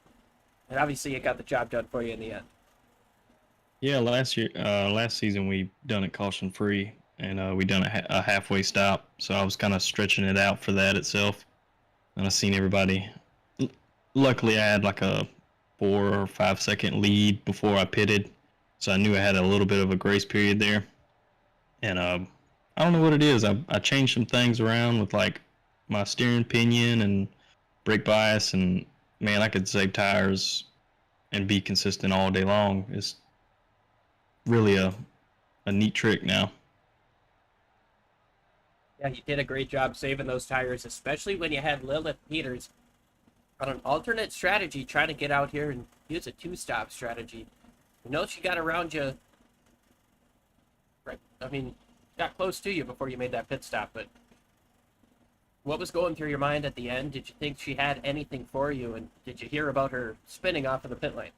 and obviously it got the job done for you in the end. Yeah, last season we done it caution free, and we done a halfway stop. So I was kind of stretching it out for that itself, and I seen everybody. Luckily, I had like a 4 or 5 second lead before I pitted, so I knew I had a little bit of a grace period there. And I don't know what it is. I changed some things around with like my steering pinion and brake bias, and man, I could save tires and be consistent all day long. It's really a neat trick now. Yeah, you did a great job saving those tires, especially when you had Lilith Peters on an alternate strategy trying to get out here and use a two-stop strategy. You know she got around you, right? I mean, got close to you before you made that pit stop, but what was going through your mind at the end? Did you think she had anything for you, and did you hear about her spinning off of the pit lane?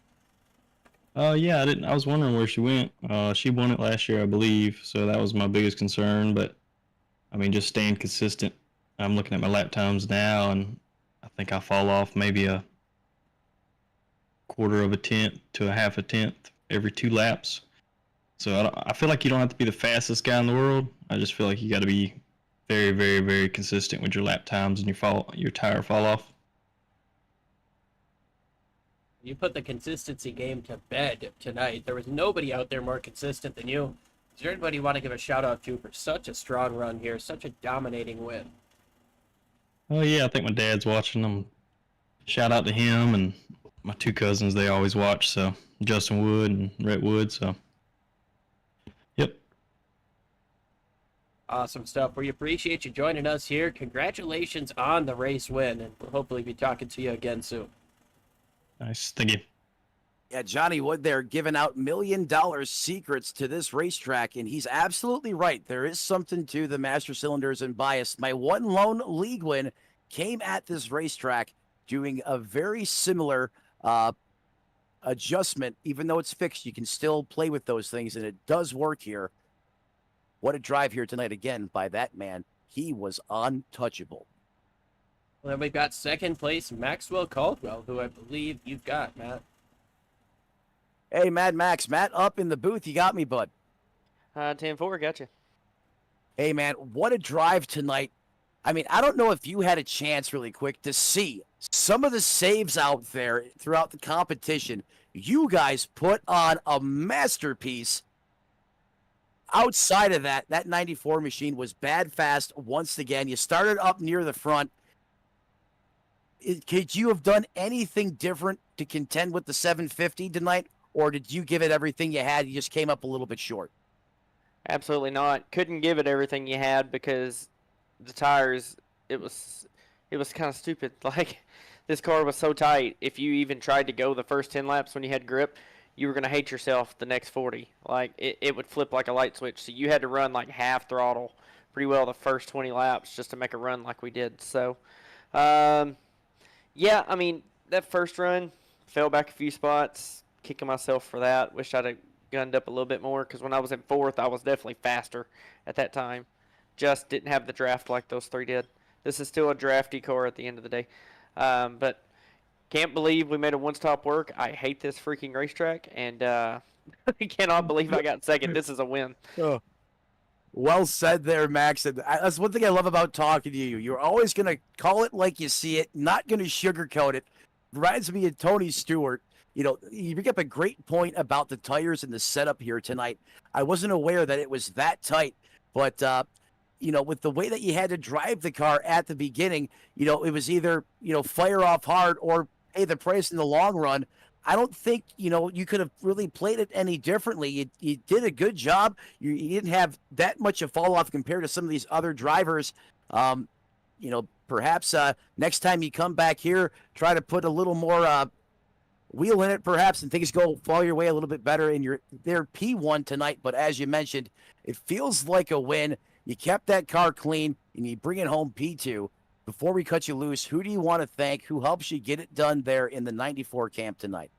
Yeah, I didn't. I was wondering where she went. She won it last year, I believe, so that was my biggest concern. But I mean, just staying consistent. I'm looking at my lap times now, and I think I fall off maybe a 1/4 of a tenth to a 1/2 a tenth every 2 laps. So I feel like you don't have to be the fastest guy in the world. I just feel like you got to be very, very, very consistent with your lap times and your tire fall off. You put the consistency game to bed tonight. There was nobody out there more consistent than you. Is there anybody you want to give a shout out to for such a strong run here, such a dominating win? Oh yeah, I think my dad's watching them. Shout out to him and my 2 cousins. They always watch. So Justin Wood and Rhett Wood. So yep. Awesome stuff. We appreciate you joining us here. Congratulations on the race win, and we'll hopefully be talking to you again soon. Nice. Thank you. Yeah, Johnny Wood there giving out $1 million secrets to this racetrack, and he's absolutely right. There is something to the master cylinders and bias. My one lone league win came at this racetrack doing a very similar adjustment. Even though it's fixed, you can still play with those things, and it does work here. What a drive here tonight again by that man. He was untouchable. Well, then we've got second place Maxwell Caldwell, who I believe you've got, Matt. Hey, Mad Max. Matt up in the booth. You got me, bud. 10-4, gotcha. Hey, man, what a drive tonight. I mean, I don't know if you had a chance really quick to see some of the saves out there throughout the competition. You guys put on a masterpiece. Outside of that, that 94 machine was bad fast once again. You started up near the front. Could you have done anything different to contend with the 750 tonight? Or did you give it everything you had? You just came up a little bit short. Absolutely not. Couldn't give it everything you had because the tires, it was kind of stupid. Like, this car was so tight. If you even tried to go the first 10 laps when you had grip, you were going to hate yourself the next 40. Like, it would flip like a light switch. So you had to run like half throttle pretty well the first 20 laps just to make a run like we did. So, yeah, I mean, that first run, fell back a few spots, kicking myself for that. Wish I'd have gunned up a little bit more because when I was in 4th, I was definitely faster at that time. Just didn't have the draft like those 3 did. This is still a drafty car at the end of the day. But can't believe we made a one-stop work. I hate this freaking racetrack, and I cannot believe I got second. This is a win. Oh. Well said there, Max. And that's one thing I love about talking to you. You're always going to call it like you see it, not going to sugarcoat it. Reminds me of Tony Stewart. You know, you bring up a great point about the tires and the setup here tonight. I wasn't aware that it was that tight, but, you know, with the way that you had to drive the car at the beginning, you know, it was either, you know, fire off hard or pay the price in the long run. I don't think, you know, you could have really played it any differently. You did a good job. You didn't have that much of fall off compared to some of these other drivers. You know, perhaps next time you come back here, try to put a little more wheel in it perhaps and things fall your way a little bit better in their P1 tonight. But as you mentioned, it feels like a win. You kept that car clean and you bring it home P2. Before we cut you loose, who do you want to thank? Who helps you get it done there in the 94 camp tonight?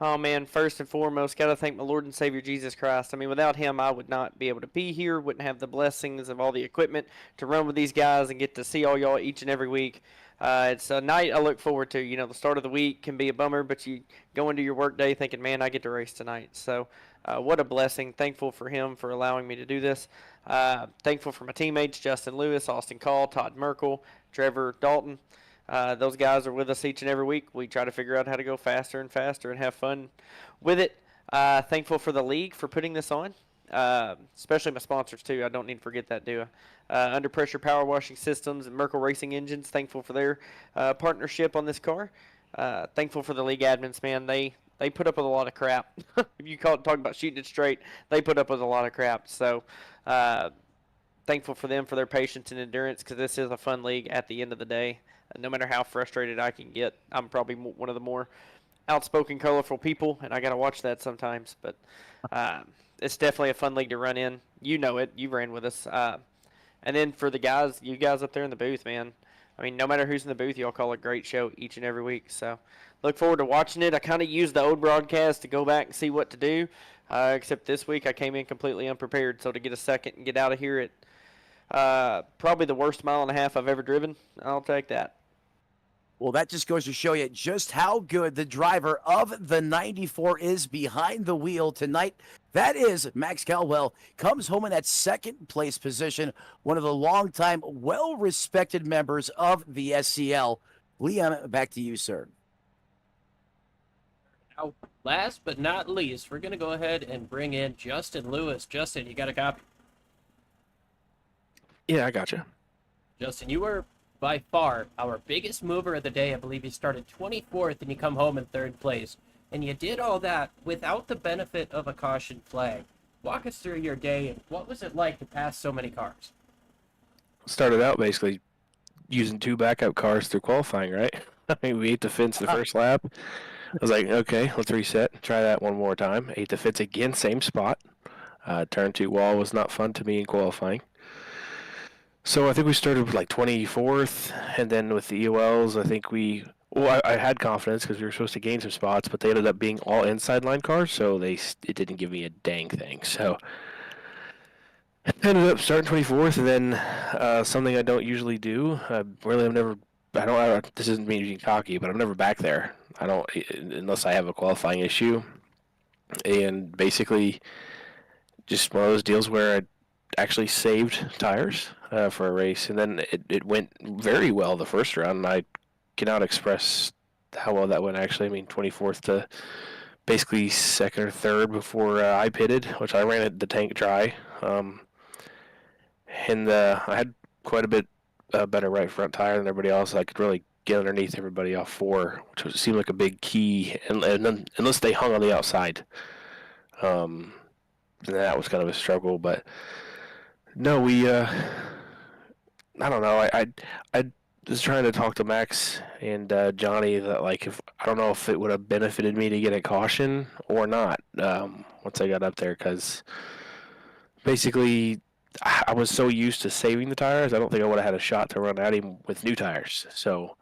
Oh man, first and foremost, got to thank my Lord and Savior Jesus Christ. I mean, without him, I would not be able to be here, wouldn't have the blessings of all the equipment to run with these guys and get to see all y'all each and every week. It's a night I look forward to. You know, the start of the week can be a bummer, but you go into your work day thinking, man, I get to race tonight. So what a blessing. Thankful for him for allowing me to do this. Thankful for my teammates, Justin Lewis, Austin Call, Todd Merkel, Trevor Dalton. Those guys are with us each and every week. We try to figure out how to go faster and faster and have fun with it. Thankful for the league for putting this on, especially my sponsors too. I don't need to forget that, do I? Under Pressure Power Washing Systems and Merkel Racing Engines. Thankful for their partnership on this car. Thankful for the league admins, man. They put up with a lot of crap. If you talk about shooting it straight, they put up with a lot of crap. So thankful for them for their patience and endurance, because this is a fun league at the end of the day. No matter how frustrated I can get, I'm probably one of the more outspoken, colorful people, and I got to watch that sometimes. But it's definitely a fun league to run in. You know it. You ran with us. And then for you guys up there in the booth, man, I mean, no matter who's in the booth, y'all call a great show each and every week. So look forward to watching it. I kind of used the old broadcast to go back and see what to do, except this week I came in completely unprepared. So to get a second and get out of here at probably the worst mile and a half I've ever driven, I'll take that. Well, that just goes to show you just how good the driver of the 94 is behind the wheel tonight. That is Max Caldwell, comes home in that second place position, one of the longtime, well-respected members of the SCL. Liam, back to you, sir. Now, last but not least, we're going to go ahead and bring in Justin Lewis. Justin, you got a copy? Yeah, I got you. Justin, you were by far our biggest mover of the day. I believe you started 24th and you come home in third place. And you did all that without the benefit of a caution flag. Walk us through your day and what was it like to pass so many cars? Started out basically using 2 backup cars through qualifying, right? I mean, we ate the fence the first lap. I was like, okay, let's reset. Try that one more time. Ate the fence again, same spot. Turn 2 wall was not fun to me in qualifying. So I think we started with like 24th, and then with the EOLs, I think I had confidence because we were supposed to gain some spots, but they ended up being all inside line cars, so it didn't give me a dang thing. So I ended up starting 24th, and then something I don't usually do. This isn't me being cocky, but I'm never back there. I don't, unless I have a qualifying issue, and basically just one of those deals where I actually saved tires for a race, and then it went very well the first round, and I cannot express how well that went actually. I mean, 24th to basically second or third before I pitted, which I ran the tank dry, and I had quite a bit better right front tire than everybody else. I could really get underneath everybody off 4, which seemed like a big key, and then, unless they hung on the outside, and that was kind of a struggle. But no, I don't know. I was trying to talk to Max and Johnny that, like, I don't know if it would have benefited me to get a caution or not once I got up there, because basically I was so used to saving the tires, I don't think I would have had a shot to run at him with new tires. So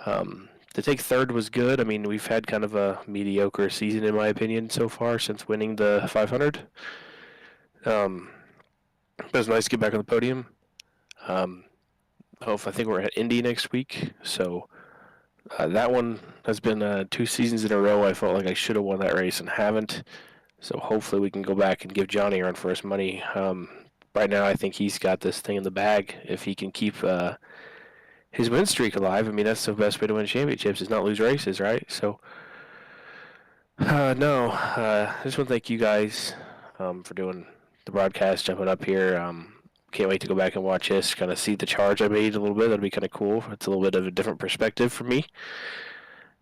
to take third was good. I mean, we've had kind of a mediocre season, in my opinion, so far since winning the 500. But it was nice to get back on the podium. I think we're at Indy next week, so that one has been 2 seasons in a row. I felt like I should have won that race and haven't, so hopefully we can go back and give Johnny a run for his money. Right now I think he's got this thing in the bag. If he can keep his win streak alive, I mean, that's the best way to win championships, is not lose races, right? So I just want to thank you guys for doing the broadcast, jumping up here. Can't wait to go back and watch this, kind of see the charge I made a little bit. That'd be kind of cool. It's a little bit of a different perspective for me.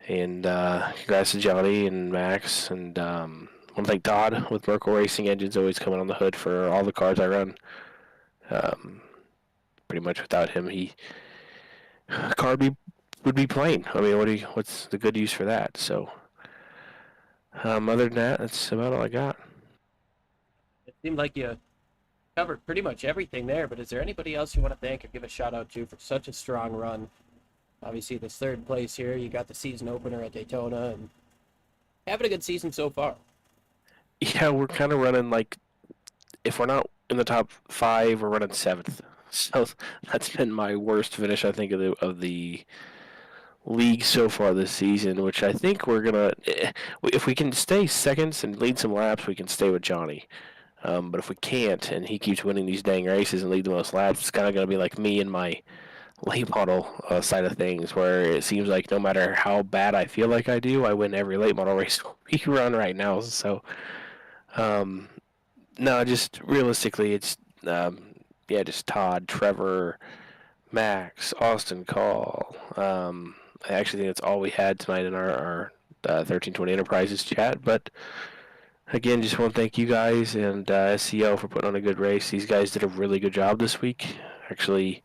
And congrats to Johnny and Max. And I want to thank Todd with Merkel Racing Engines, always coming on the hood for all the cars I run. Pretty much without him, car would be plain. I mean, what's the good use for that? So Other than that, that's about all I got. It seemed like you covered pretty much everything there, but is there anybody else you want to thank or give a shout out to for such a strong run? Obviously, this third place here, you got the season opener at Daytona, and having a good season so far. Yeah, we're kind of running like, if we're not in the top 5, we're running 7th. So that's been my worst finish, I think, of the league so far this season. Which I think we're gonna, if we can stay seconds and lead some laps, we can stay with Johnny. But if we can't, and he keeps winning these dang races and lead the most laps, it's kind of gonna be like me and my late model side of things, where it seems like no matter how bad I feel like I do, I win every late model race we run right now. So, no, just realistically, it's yeah, just Todd, Trevor, Max, Austin, Call. I actually think that's all we had tonight in our 1320 Enterprises chat. But again, just want to thank you guys and SCL for putting on a good race. These guys did a really good job this week, actually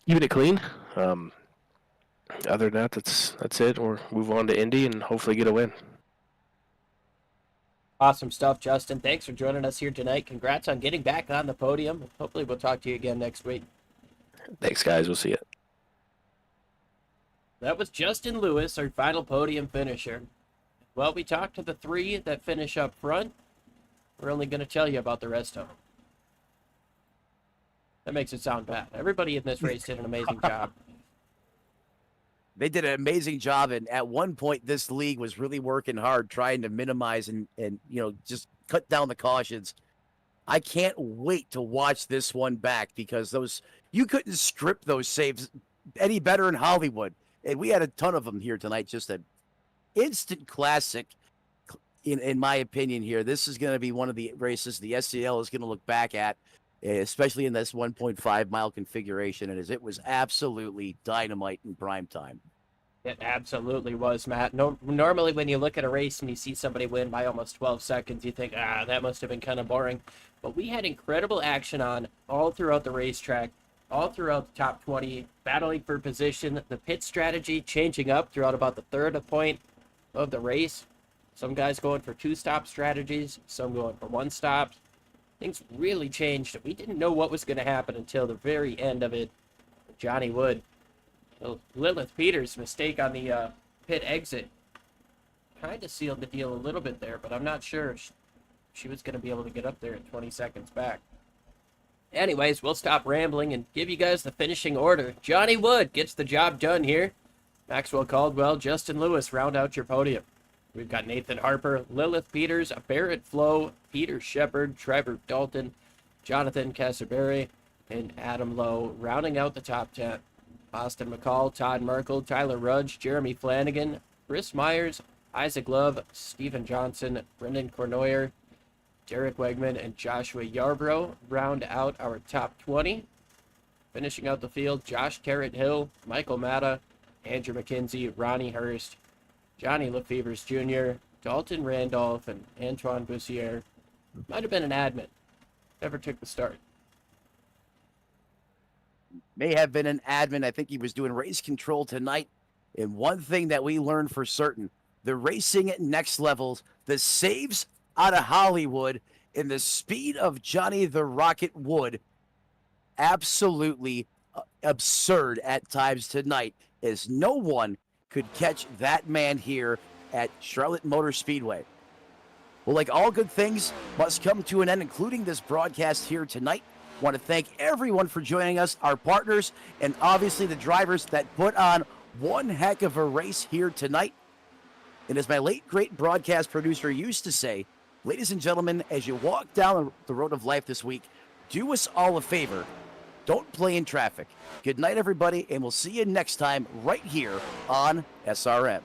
keeping it clean. Other than that, that's it. We'll move on to Indy and hopefully get a win. Awesome stuff, Justin. Thanks for joining us here tonight. Congrats on getting back on the podium. Hopefully we'll talk to you again next week. Thanks, guys. We'll see you. That was Justin Lewis, our final podium finisher. Well, we talked to the 3 that finish up front. We're only going to tell you about the rest of them. That makes it sound bad. Everybody in this race did an amazing job. They did an amazing job, and at one point, this league was really working hard, trying to minimize and just cut down the cautions. I can't wait to watch this one back, because you couldn't script those saves any better in Hollywood, and we had a ton of them here tonight. Just an instant classic, in my opinion. Here, this is going to be one of the races the SCL is going to look back at, especially in this 1.5-mile configuration, and it was absolutely dynamite in prime time. It absolutely was, Matt. No, normally when you look at a race and you see somebody win by almost 12 seconds, you think, that must have been kind of boring. But we had incredible action on all throughout the racetrack, all throughout the top 20, battling for position, the pit strategy changing up throughout about the third point of the race. Some guys going for 2-stop strategies, some going for 1 stop. Things really changed. We didn't know what was going to happen until the very end of it. Johnny Wood. Lilith Peters' mistake on the pit exit kind of sealed the deal a little bit there, but I'm not sure she was going to be able to get up there at 20 seconds back. Anyways, we'll stop rambling and give you guys the finishing order. Johnny Wood gets the job done here. Maxwell Caldwell, Justin Lewis round out your podium. We've got Nathan Harper, Lilith Peters, Barrett Flo, Peter Shepard, Trevor Dalton, Jonathan Casaberry, and Adam Lowe rounding out the top 10. Austin McCall, Todd Merkel, Tyler Rudge, Jeremy Flanagan, Chris Myers, Isaac Love, Stephen Johnson, Brendan Cornoyer, Derek Wegman, and Joshua Yarbrough round out our top 20. Finishing out the field, Josh Carrot Hill, Michael Matta, Andrew McKenzie, Ronnie Hurst, Johnny Lefevers Jr., Dalton Randolph, and Antoine Bussiere. Might have been an admin. Never took the start. May have been an admin. I think he was doing race control tonight. And one thing that we learned for certain, the racing at next levels, the saves out of Hollywood, and the speed of Johnny the Rocket Wood, absolutely absurd at times tonight, as no one could catch that man here at Charlotte Motor Speedway. Well, like all good things must come to an end, including this broadcast here tonight. Want to thank everyone for joining us, our partners, and obviously the drivers that put on one heck of a race here tonight. And as my late great broadcast producer used to say, ladies and gentlemen, as you walk down the road of life this week, do us all a favor. Don't play in traffic. Good night, everybody, and we'll see you next time right here on SRM.